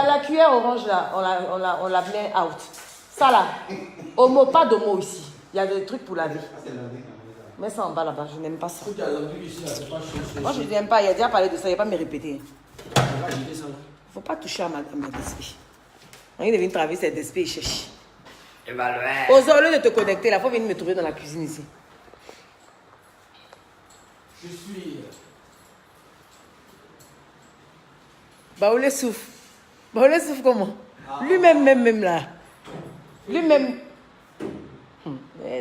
La cuillère orange là, on la met out. Ça là, homo, pas d'homo ici. Il y a des trucs pour laver. Mets ça en bas là-bas, je n'aime pas ça. Moi je n'aime pas, il a déjà parlé de ça, il ne va pas me répéter. Il ne faut pas toucher à ma DSP. Il devient travailler cette DSP, il cherche. Ozo, au lieu de te connecter, là, il faut venir me trouver dans la cuisine ici. Je suis. Baoulé souffle. Baoulé souffle comment? Lui-même, même là. Lui-même.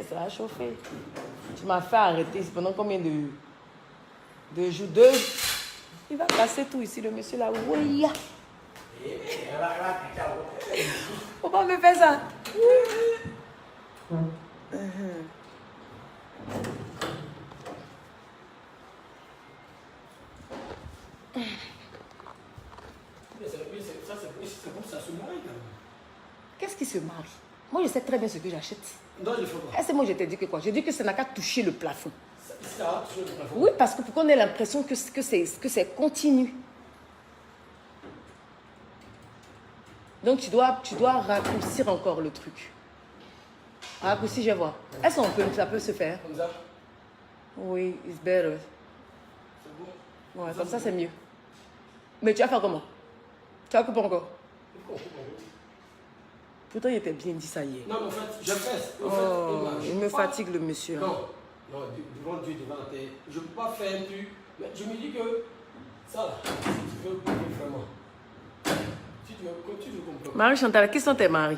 Ça va chauffer. Tu m'as fait arrêter pendant combien de jours? 2. Il va casser tout ici, le monsieur là. Oui. Faut pas me faire ça. C'est comme ça se marie quand même. Qu'est-ce qui se marie? Moi, je sais très bien ce que j'achète. Non, je ne fais pas. Est-ce que moi, je t'ai dit que quoi? J'ai dit que ça n'a qu'à toucher le plafond. Ça a touché le plafond. Oui, parce que pour qu'on ait l'impression que c'est continu. Donc, tu dois raccourcir encore le truc. Raccourcir, je vais voir. Est-ce que ça peut se faire? Comme ça? Oui, it's better. C'est bon? Ouais, comme ça, c'est mieux. Mais tu vas faire comment? Tu vas couper encore? Pourtant, il était bien dit ça hier. Non, mais en fait, je fais. Oh, il me fatigue le monsieur. Là. Non, devant Dieu, devant la terre. Je ne peux pas faire un truc. Mais je me dis que ça, là, si tu veux vraiment. Si tu veux comprendre. Marie-Chantal, qui sont tes maris?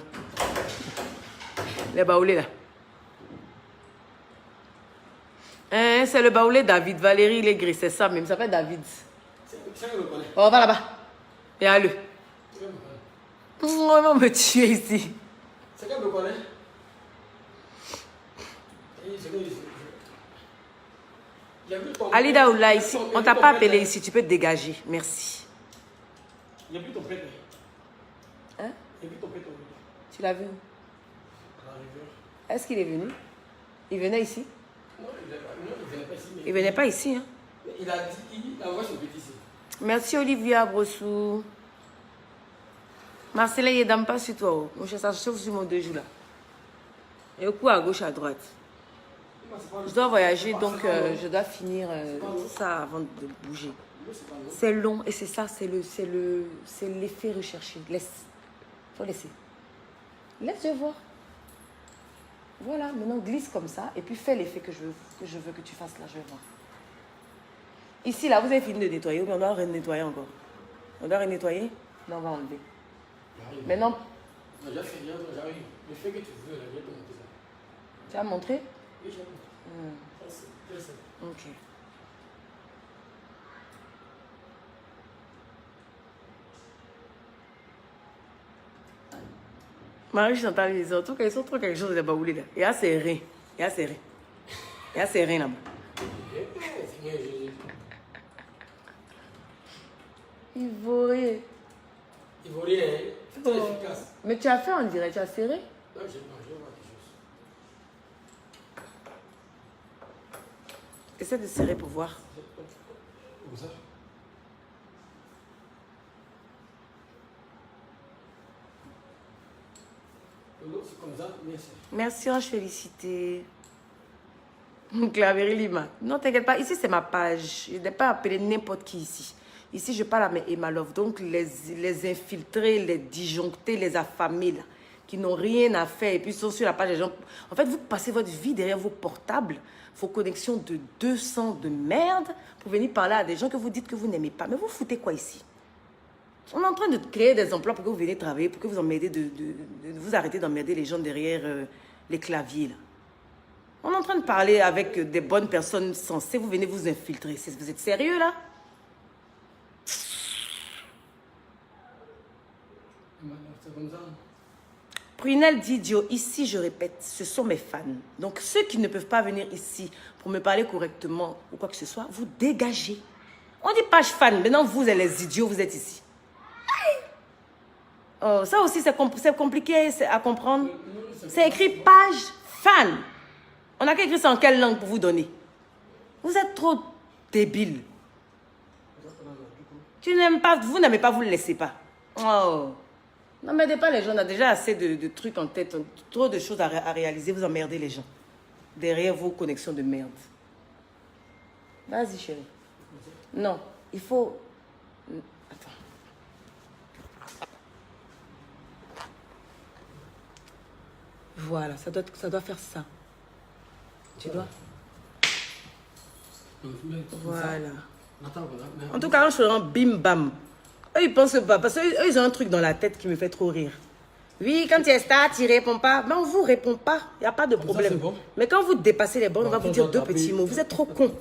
Les baoulés là. Hein, c'est le baoulé David. Valérie Légré, c'est ça même. Ça s'appelle David. C'est que je le connais. Oh, va là-bas. Et allez. C'est que je le connais. On va me tuer ici. C'est que je le connais. Ali Daoula, ici, on t'a pas appelé ici. Tu peux te dégager. Merci. Il n'y a plus ton pète. Hein? Il n'y a plus ton pète. Tu l'as vu? Est-ce qu'il est venu? Il venait ici? Non, il venait pas ici. Il venait pas ici, hein? Il a dit, il a envoyé son petit ici. Merci Olivia Brossou. Marcela, il est pas sur toi. Mon cher, ça chauffe sur mon 2 jours là. Et au coup à gauche, à droite. Je dois voyager, donc je dois finir tout ça avant de bouger. C'est long et c'est ça, c'est l'effet recherché. Laisse. Faut laisser. Laisse, je voir. Voilà, maintenant glisse comme ça et puis fais l'effet que je veux que tu fasses là, je vais voir. Ici, là, vous avez fini de nettoyer ou bien on doit renettoyer encore? On doit renettoyer? Non, on va enlever. Maintenant. Non, j'ai fait rien, j'arrive. Le fait que tu veux, là, je vais te montrer ça. Tu as montré? Oui, j'ai montré. Ça, c'est très simple. Ok. Marie-Chantal, ils sont trop quelque chose de baoulé là. Il y a ses reins. Il y a ses reins. Il y a ses reins là-bas. Ivoirien. Ivoirien, c'est très efficace. Mais tu as fait, on dirait, tu as serré? Non, je vais voir quelque chose. Essaie de serrer pour voir. Comme ça. C'est comme ça, merci. Merci, Ange Félicité. Claverie Lima. Non, t'inquiète pas, ici c'est ma page. Je n'ai pas appelé n'importe qui ici. Ici, je parle à mes Emma Love. Donc, les infiltrés, les disjonctés, les affamés, là, qui n'ont rien à faire et puis sont sur la page des gens. En fait, vous passez votre vie derrière vos portables, vos connexions de 200 de merde pour venir parler à des gens que vous dites que vous n'aimez pas. Mais vous foutez quoi ici? On est en train de créer des emplois pour que vous venez travailler, pour que vous emmerdez de vous arrêtez d'emmerder les gens derrière les claviers, là. On est en train de parler avec des bonnes personnes sensées. Vous venez vous infiltrer. Vous êtes sérieux, là? C'est comme ça. Prunelle Didio, ici, je répète, ce sont mes fans. Donc, ceux qui ne peuvent pas venir ici pour me parler correctement ou quoi que ce soit, vous dégagez. On dit page fan. Maintenant, vous êtes les idiots, vous êtes ici. Oh, ça aussi, c'est compliqué à comprendre. C'est écrit page fan. On n'a qu'à écrire ça en quelle langue pour vous donner? Vous êtes trop débile. Tu n'aimes pas, vous n'aimez pas, vous ne le laissez pas. Oh. N'emmerdez pas les gens, on a déjà assez de trucs en tête, trop de choses à réaliser, vous emmerdez les gens. Derrière vos connexions de merde. Vas-y, chérie. Non, il faut... Attends. Voilà, ça doit faire ça. Tu dois. Voilà. En tout cas, on se rend bim bam. Eux, ils pensent pas, parce qu'eux, ils ont un truc dans la tête qui me fait trop rire. Oui, quand tu es star, tu ne réponds pas. Mais on ne vous répond pas, il n'y a pas de problème. Bon. Mais quand vous dépassez les bornes, on va vous dire deux petits mots. Vous êtes trop con.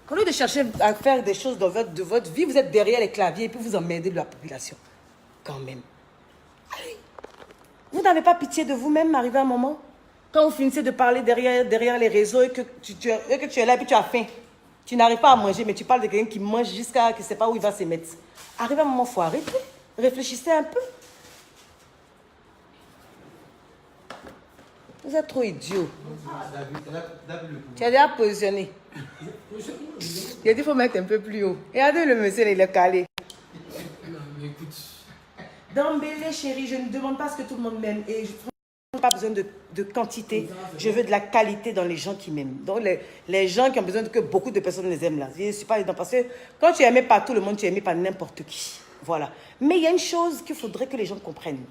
Au lieu de chercher à faire des choses de votre vie, vous êtes derrière les claviers et puis vous emmerdez de la population. Quand même. Allez. Vous n'avez pas pitié de vous-même, arrivé à un moment? Quand vous finissez de parler derrière les réseaux et que tu es là et puis tu as faim. Tu n'arrives pas à manger, mais tu parles de quelqu'un qui mange jusqu'à qu'il ne sait pas où il va se mettre. Arrivé à un moment, il faut arrêter. Réfléchissez un peu. Vous êtes trop idiot. Tu as déjà positionné. Il a dit qu'il faut mettre un peu plus haut. Regardez le monsieur, il est calé. Dembélé, chérie, je ne demande pas ce que tout le monde m'aime. Et je n'ai pas besoin de quantité. Je veux de la qualité dans les gens qui m'aiment. Donc, les gens qui ont besoin que beaucoup de personnes les aiment là. Je ne suis pas dedans. Parce que quand tu es aimé par tout le monde, tu es aimé par n'importe qui. Voilà. Mais il y a une chose qu'il faudrait que les gens comprennent.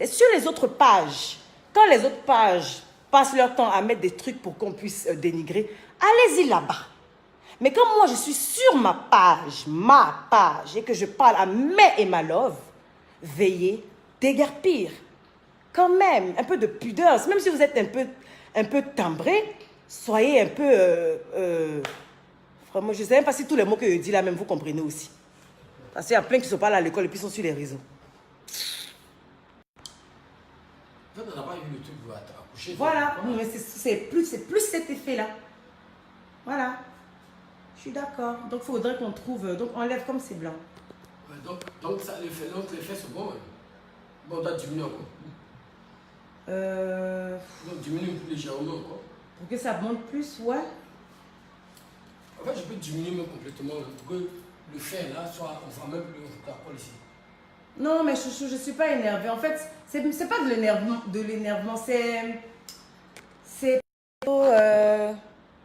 Sur les autres pages, quand les autres pages passent leur temps à mettre des trucs pour qu'on puisse dénigrer, allez-y là-bas. Mais comme moi, je suis sur ma page, et que je parle à mes et ma love, veillez, déguerpir. Quand même, un peu de pudeur. Même si vous êtes un peu timbré, soyez un peu... vraiment, je ne sais même pas si tous les mots que je dis là, même vous comprenez aussi. Parce qu'il y a plein qui ne sont pas là à l'école et puis sont sur les réseaux. On n'a pas eu le truc pour accoucher. Voilà, mais c'est plus cet effet-là. Voilà. Je suis d'accord. Donc, il faudrait qu'on trouve... Donc, on enlève comme c'est blanc. Ouais, donc ça, l'effet, c'est bon. Bon, on doit diminuer encore. Donc, diminuer légèrement encore. Pour que ça monte plus, ouais. En fait, je peux diminuer même complètement pour que le fer là soit... On voit même plus la colle ici. Non, mais je ne suis pas énervée. En fait, c'est pas de l'énervement, c'est plutôt...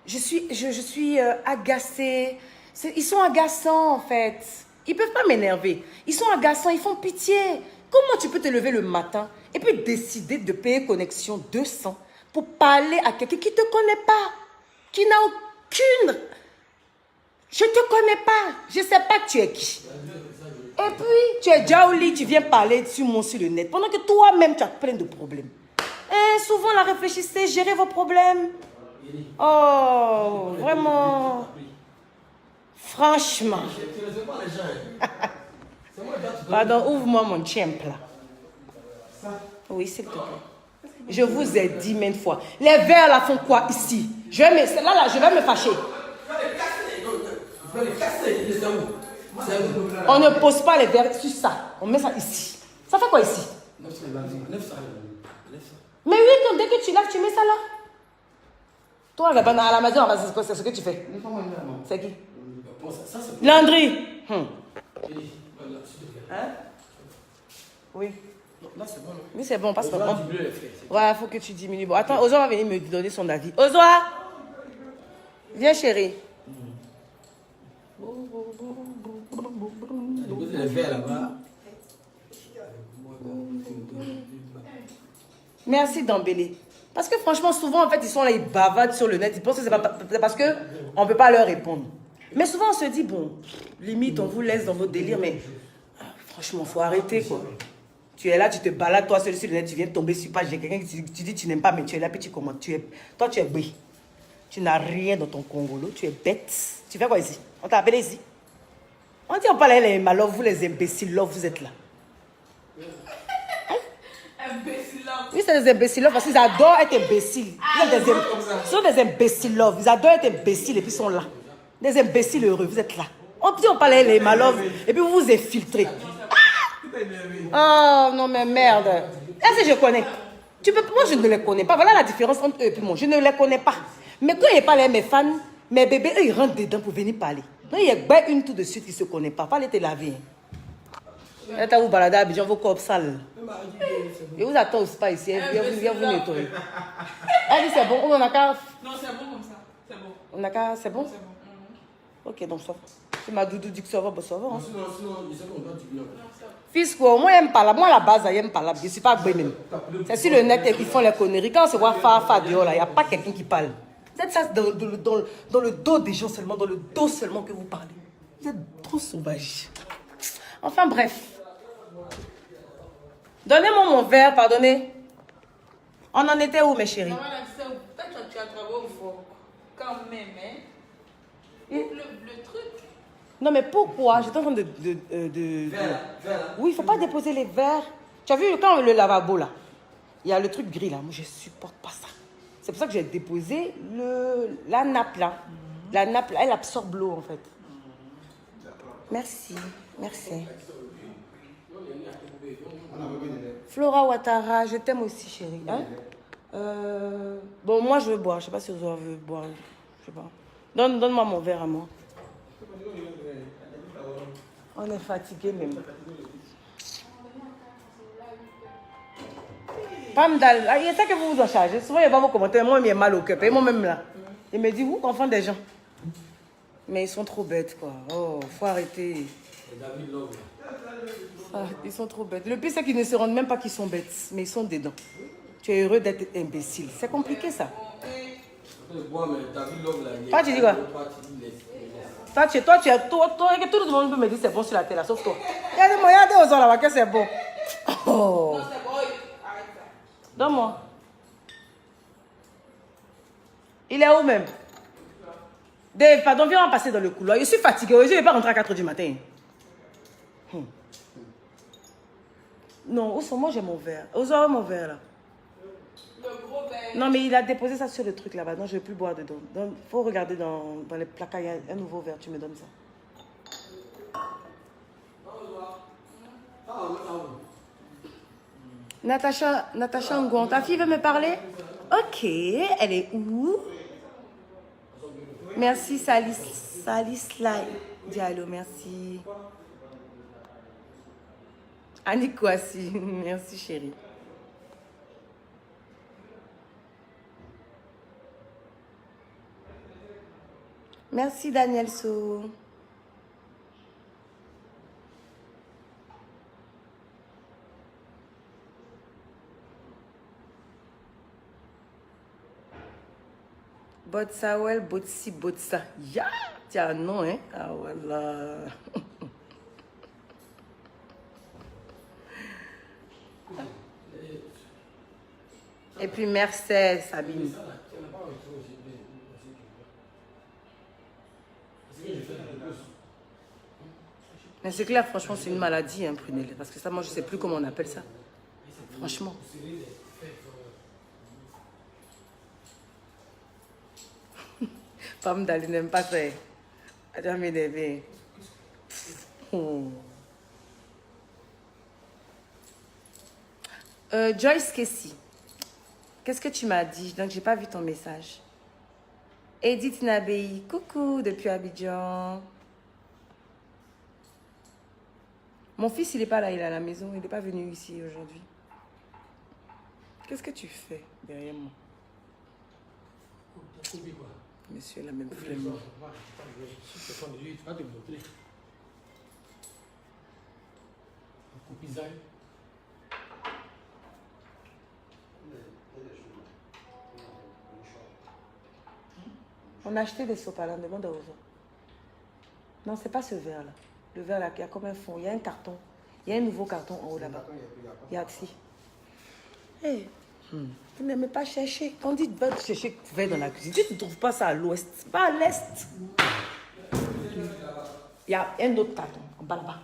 je suis agacée. Ils sont agaçants, en fait. Ils ne peuvent pas m'énerver. Ils sont agaçants, ils font pitié. Comment tu peux te lever le matin et puis décider de payer connexion 200 pour parler à quelqu'un qui ne te connaît pas, qui n'a aucune... Je ne te connais pas. Je ne sais pas tu es qui. Et puis, tu es déjà au lit, tu viens parler sur le net, pendant que toi-même, tu as plein de problèmes. Et souvent, la réfléchissez, gérez vos problèmes. Oh, vraiment. Franchement. Pardon, ouvre-moi mon champ là. Oui, s'il te plaît. Je vous ai dit maintes fois. Les verres là font quoi ici? Je vais me fâcher. On ne pose pas les verres sur ça. On met ça ici. Ça fait quoi ici? Mais oui, dès que tu laves, tu mets ça là. Toi, à la maison, c'est ce que tu fais. C'est qui? Landry. Hein? Oui. Là, c'est bon. Oui, c'est bon. Parce que ouais, il faut que tu diminues. Bon, attends, Ozoa va venir me donner son avis. Ozoa! Viens, chérie. Les verres là-bas. Merci Dembélé. Parce que franchement, souvent, en fait, ils sont là, ils bavardent sur le net. Ils pensent que c'est parce qu'on ne peut pas leur répondre. Mais souvent, on se dit, bon, limite, on vous laisse dans votre délire, mais franchement, il faut arrêter, quoi. Tu es là, tu te balades, toi, seul sur le net, tu viens tomber sur page, j'ai quelqu'un qui tu dis tu n'aimes pas, mais tu es là, puis tu commentes. Toi, tu es bête. Tu n'as rien dans ton Congolo, tu es bête. Tu fais quoi ici? On t'a appelé ici? On dit on parle les malheurs, vous les imbéciles, là, vous êtes là. Imbécile. Oui, c'est des imbéciles parce qu'ils adorent être imbéciles. Ils sont des imbéciles, ils adorent être imbéciles et puis ils sont là. Des imbéciles heureux, vous êtes là. On dit on parle les malheurs et puis vous vous infiltrez. Oh non, mais merde. Est-ce que je connais? Moi, je ne les connais pas. Voilà la différence entre eux et moi. Je ne les connais pas. Mais quand ils parlent à mes fans, mes bébés, eux, ils rentrent dedans pour venir parler. Donc, il y a une tout de suite qui ne se connaît pas. Fallait te laver. Et t'as vous balader à Abidjan, vos corps sales. Et vous attendez aussi pas ici. Viens vous nettoyer. Elle dit c'est bon. On a qu'à. Non, c'est bon comme ça. C'est bon. On a qu'à. C'est bon? C'est bon. Ok, donc ça. Tu m'as doudou dit que ça va, bah ça va. Hein. Sinon, il sait qu'on doit dire non. Fils, quoi, moi, il n'aime pas là. Moi, à la base, il n'aime pas là. Je ne suis pas même. C'est sur le net et qu'ils font les conneries. Quand on se voit fa dehors, il n'y a pas quelqu'un qui parle. Vous êtes ça dans le dos des gens seulement, dans le dos seulement que vous parlez. Vous êtes trop sauvage. Enfin, bref. Donnez-moi mon verre, pardonnez. On en était où, mes chéris? Maman, peut-être que tu as travaillé au fort. Quand même, hein. Le truc. Non, mais pourquoi? J'étais en train de... Verre. Oui, il ne faut pas déposer les verres. Tu as vu, quand le lavabo, là, il y a le truc gris, là. Moi, je ne supporte pas ça. C'est pour ça que j'ai déposé la nappe, là. La nappe, là, elle absorbe l'eau, en fait. Merci. Merci. Flora Ouattara, je t'aime aussi, chérie. Hein? Bon, moi, je veux boire. Je ne sais pas si vous veut boire. Je sais pas. Donne-moi mon verre à moi. On est fatigué même. Pamdal, il y a ça que vous vous en chargez. Souvent, il va vous commenter. Moi, il est mal au cœur. Et moi-même là. Il me dit, vous, enfant des gens. Mais ils sont trop bêtes, quoi. Oh, faut arrêter. Ah, ils sont trop bêtes. Le pire, c'est qu'ils ne se rendent même pas qu'ils sont bêtes. Mais ils sont dedans. Tu es heureux d'être imbécile. C'est compliqué, ça. Toi, tu dis quoi? Toi, tout le monde peut me dire c'est bon sur la télé, là, sauf toi. Il y a des moyens de aux là-bas que c'est bon. Oh. Non, c'est bon, arrête ça. Donne-moi. Il est où même? Dave, pardon, viens, on va passer dans le couloir. Je suis fatiguée. Je ne vais pas rentrer à 4 h du matin. Non, moi j'ai mon verre. Osa, mon verre là. Le gros verre. Non, mais il a déposé ça sur le truc là-bas. Donc je ne vais plus boire dedans. Donc il faut regarder dans les placards. Il y a un nouveau verre. Tu me donnes ça. Natacha Ngouan, ta fille veut me parler? Ok, elle est où? Merci Salisla Diallo, merci. Annick Kouassi, merci chérie. Merci Daniel So. Botsawel, Botsi, Botsa. Ya! Tiens, non, hein? Ah, voilà. Et puis, merci, Sabine. Mais c'est clair, franchement, c'est une maladie, hein, Prunelle. Parce que ça, moi, je ne sais plus comment on appelle ça. Franchement. Femme d'aller n'aime pas ça. Elle doit m'énerver. Joyce Kessie, qu'est-ce que tu m'as dit? Donc, j'ai pas vu ton message. Edith Nabei, coucou depuis Abidjan. Mon fils, il n'est pas là, il est à la maison. Il n'est pas venu ici aujourd'hui. Qu'est-ce que tu fais derrière moi? Monsieur, la même flemme. On a acheté des sopalins, demande à Ozo. Non, c'est pas ce verre-là. Le verre-là qui a comme un fond. Il y a un carton. Il y a un nouveau carton en haut là-bas. Il y a ici. Hey. Vous n'aimez pas chercher. Quand on dit va chercher verre dans la cuisine, tu ne trouves pas ça à l'ouest, pas à l'est. Il y a un autre carton en bas là-bas.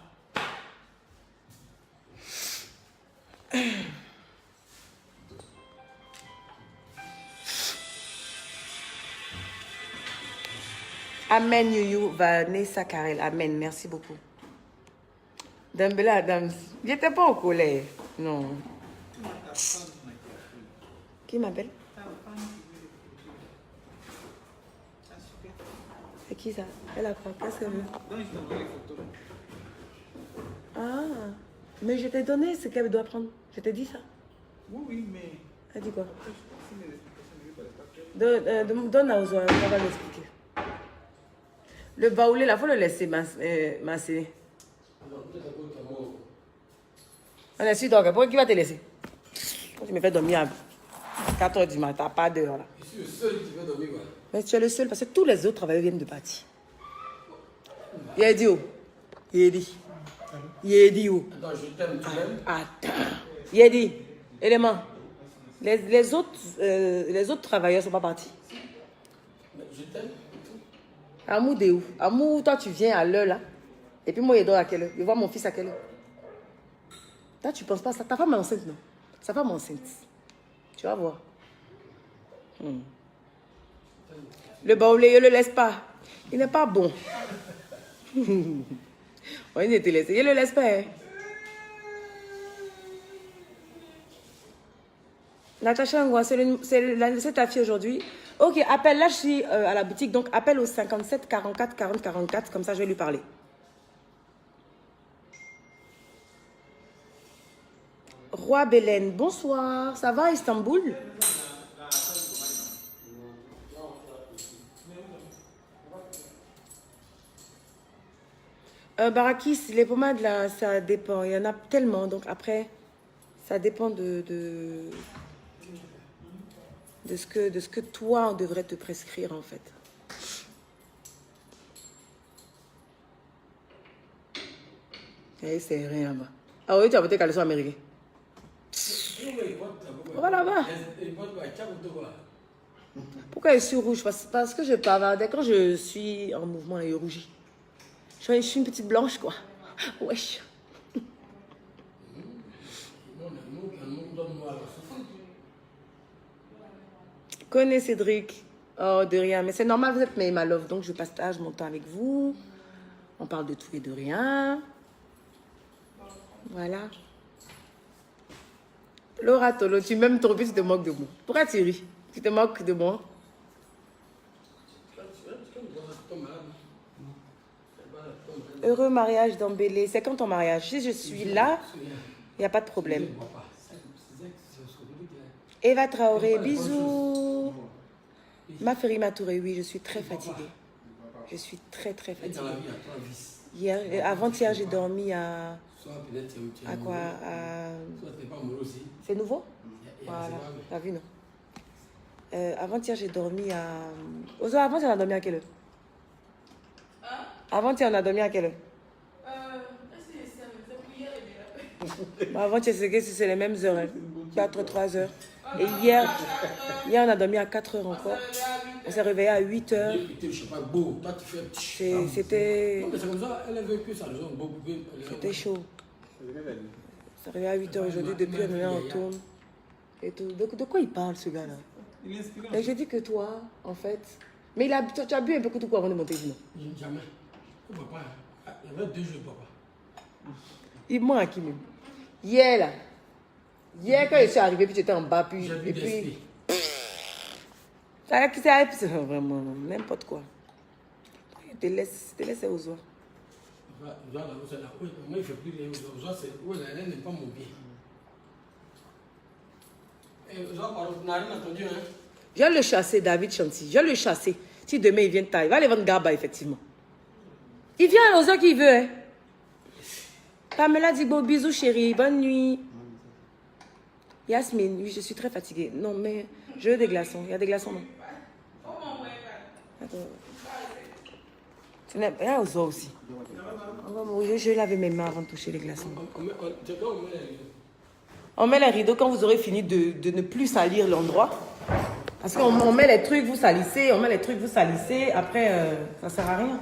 Amen, Youyou, Vanessa Karel. Amen, merci beaucoup. Dembélé Adams. J'étais pas en colère. Non. Qui m'appelle? C'est qui ça? Elle a quoi? Qu'est-ce qu'elle veut? Ah, mais je t'ai donné ce qu'elle doit prendre. Je t'ai dit ça. Oui, mais... Elle dit quoi? Donne à Ozo, on va l'expliquer. Le baoulé, là, il faut le laisser masser. Non, peut-être à cause de ta mort. On est sûr, donc, pourquoi qui va te laisser? Quand tu me fais dormir à 4 h du matin, pas d'heure là. Je suis le seul qui va dormir, quoi. Mais tu es le seul parce que tous les autres travailleurs viennent de partir. Il a dit où? Il a dit. Il a dit où? Attends, je t'aime, tu m'aimes? Attends. Il a dit. Élément. Les autres travailleurs ne sont pas partis. Mais je t'aime. Amour de où? Amour, toi tu viens à l'heure là. Et puis moi je dors à quelle heure? Je vois mon fils à quelle heure? Toi tu penses pas ça? Ta femme est enceinte non? Sa femme est enceinte. Tu vas voir. Le baoulé, je ne le laisse pas. Il n'est pas bon. On il te laisse. Je ne le laisse pas. Hein. Natacha Ngwa, c'est l'anniversaire de ta fille aujourd'hui. Ok, appelle. Là, je suis à la boutique. Donc, appelle au 57 44 40 44. Comme ça, je vais lui parler. Roi Bélène, bonsoir. Ça va, Istanbul? Barakis, les pommades là, ça dépend. Il y en a tellement. Donc après, ça dépend de ce que toi, on devrait te prescrire en fait. Eh, c'est rien là-bas. Ah oui, tu as voté caleçon américain. On va là-bas. Pourquoi je suis rouge? Parce que je bavardais. Quand je suis en mouvement, je rougis. Je suis une petite blanche, quoi. Wesh. Connais Cédric. Oh, de rien. Mais c'est normal, vous êtes mes ma love. Donc, je partage mon temps avec vous. On parle de tout et de rien. Voilà. Laura Tolo, tu m'aimes trop, puis tu te moques de moi. Pourquoi tu ris? Tu te moques de moi? Heureux mariage d'Embélé. C'est quand ton mariage? Si je suis là, il n'y a pas de problème. Eva Traoré, bisous. Ma Ferry Matouré, oui, je suis très fatiguée. Je suis très fatiguée. Hier, avant-hier, j'ai dormi à quoi? C'est nouveau? Voilà, t'as vu, non? Avant-hier, j'ai dormi à... Ozo, avant-hier, on a dormi à quelle heure? Avant-hier, on a dormi à quelle heure? Avant-hier, c'est les mêmes heures. Hein. 4, 3 heures. Et hier, on a dormi à 4 heures encore. On s'est réveillé à 8 heures. C'était... C'était chaud. On s'est réveillé à 8 heures aujourd'hui. Depuis, on tourne. Et tout. De quoi il parle, ce gars-là? Et je dis que toi, en fait... Mais tu as bu un peu de quoi avant de monter, non? Jamais. Papa, il y avait 2 jours, papa. Il ment à qui même? Hier, là. Hier, quand je suis arrivé, puis tu étais en bas, puis... J'ai bu et puis... C'est vraiment n'importe quoi. Je te laisse aux oies. Moi, il ne fait plus rien aux oies. Elle n'est pas mon bien. Et aux oies, on n'a rien entendu, hein? Je vais le chasser, David Chanty. Je vais le chasser. Si demain, il vient tailler, il va aller vendre Garba, effectivement. Il vient aux oies qu'il veut, hein? Pamela dit bon bisous chérie, bonne nuit. Yasmine, oui, je suis très fatiguée. Non, mais je veux des glaçons. Il y a des glaçons, non? Attends. Il y a aux os aussi. Je vais laver mes mains avant de toucher les glaçons. On met les rideaux quand vous aurez fini de ne plus salir l'endroit. Parce qu'on met les trucs, vous salissez. On met les trucs, vous salissez. Après, ça ne sert à rien.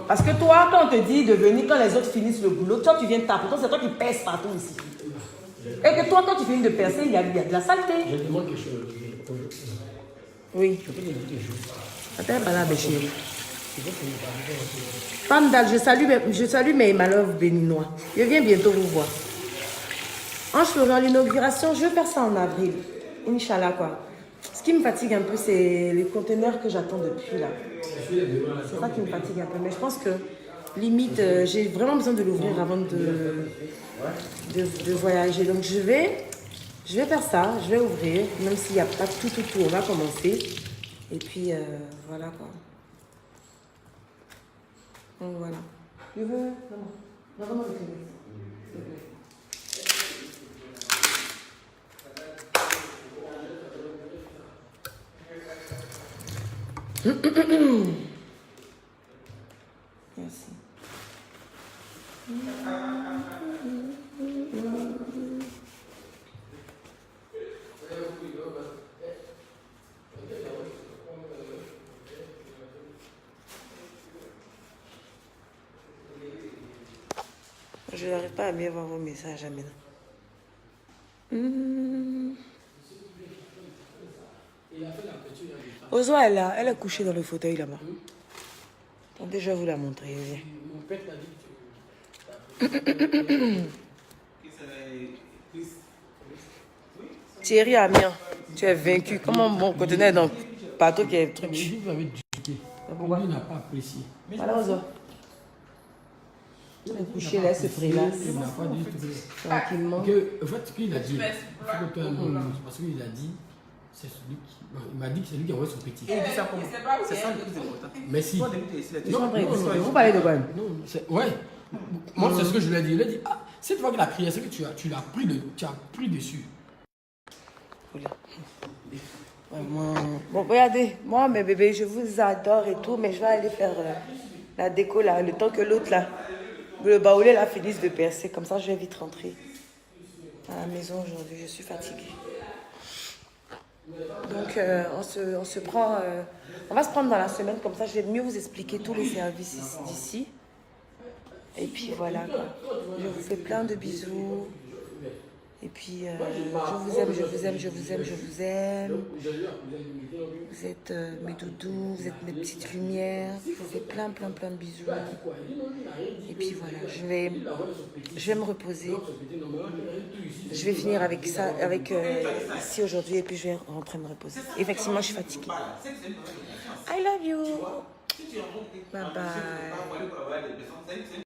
Parce que toi, quand on te dit de venir, quand les autres finissent le boulot, toi, tu viens taper. C'est toi qui pèses partout ici. Et que toi, quand tu finis de percer, il y a de la saleté. Je demande quelque chose. Oui. Je peux l'écouter un jour. Attends, pas là, chérie. Pandal, je salue mes malheurs béninois. Je viens bientôt vous voir. Ange Florent, l'inauguration, je vais faire ça en avril. Inch'Allah, quoi. Ce qui me fatigue un peu, c'est les conteneurs que j'attends depuis là. C'est ça qui me fatigue un peu. Mais je pense que, limite, j'ai vraiment besoin de l'ouvrir avant de voyager. Donc, je vais faire ça. Je vais ouvrir. Même s'il n'y a pas tout. On va commencer. Et puis, voilà quoi. Donc voilà. Tu veux? Non, non, le téléphone. S'il te plaît. Merci. Je n'arrive pas à bien voir vos messages, Amina. Ozoa est là, elle est couchée dans le fauteuil là-bas. Attendez, je vais vous la montrer. Mon père t'a dit que Thierry Amiens, tu es vaincu. Comment mon conteneur dans le bateau qui est le truc? Vous m'avez discuté. Pourquoi? Il n'a pas apprécié. Voilà, Ozoa. Elle est couchée là, elle se prélasse. Il n'a pas dit tout. Tranquillement. En fait, ce qu'il a dit, parce qu'il a dit, c'est celui qui. Non, il m'a dit que c'est lui qui envoie son petit. Et il dit ça pour moi. C'est ça le plus important. Mais si. Vous parlez de quoi? Non, ouais. Moi, c'est ce que je lui ai dit. Il a dit, ah, cette fois qu'il a crié, c'est que tu as pris dessus. Bon, regardez, moi, mes bébés, je vous adore et tout, mais je vais aller faire la déco là, le temps que l'autre là, le baoulé là, finisse de percer. Comme ça, je vais vite rentrer à la maison aujourd'hui. Je suis fatiguée. Donc, on se prend, on va se prendre dans la semaine, comme ça, je vais mieux vous expliquer tous les services d'ici. Et puis voilà, quoi. Je vous fais plein de bisous. Et puis, je vous aime, je vous aime, je vous aime, je vous aime. Vous êtes mes doudous, vous êtes mes petites lumières. Je vous fais plein de bisous. Et puis voilà, je vais me reposer. Je vais finir avec ça, ici aujourd'hui, et puis je vais rentrer me reposer. Effectivement, je suis fatiguée. I love you. Bye bye.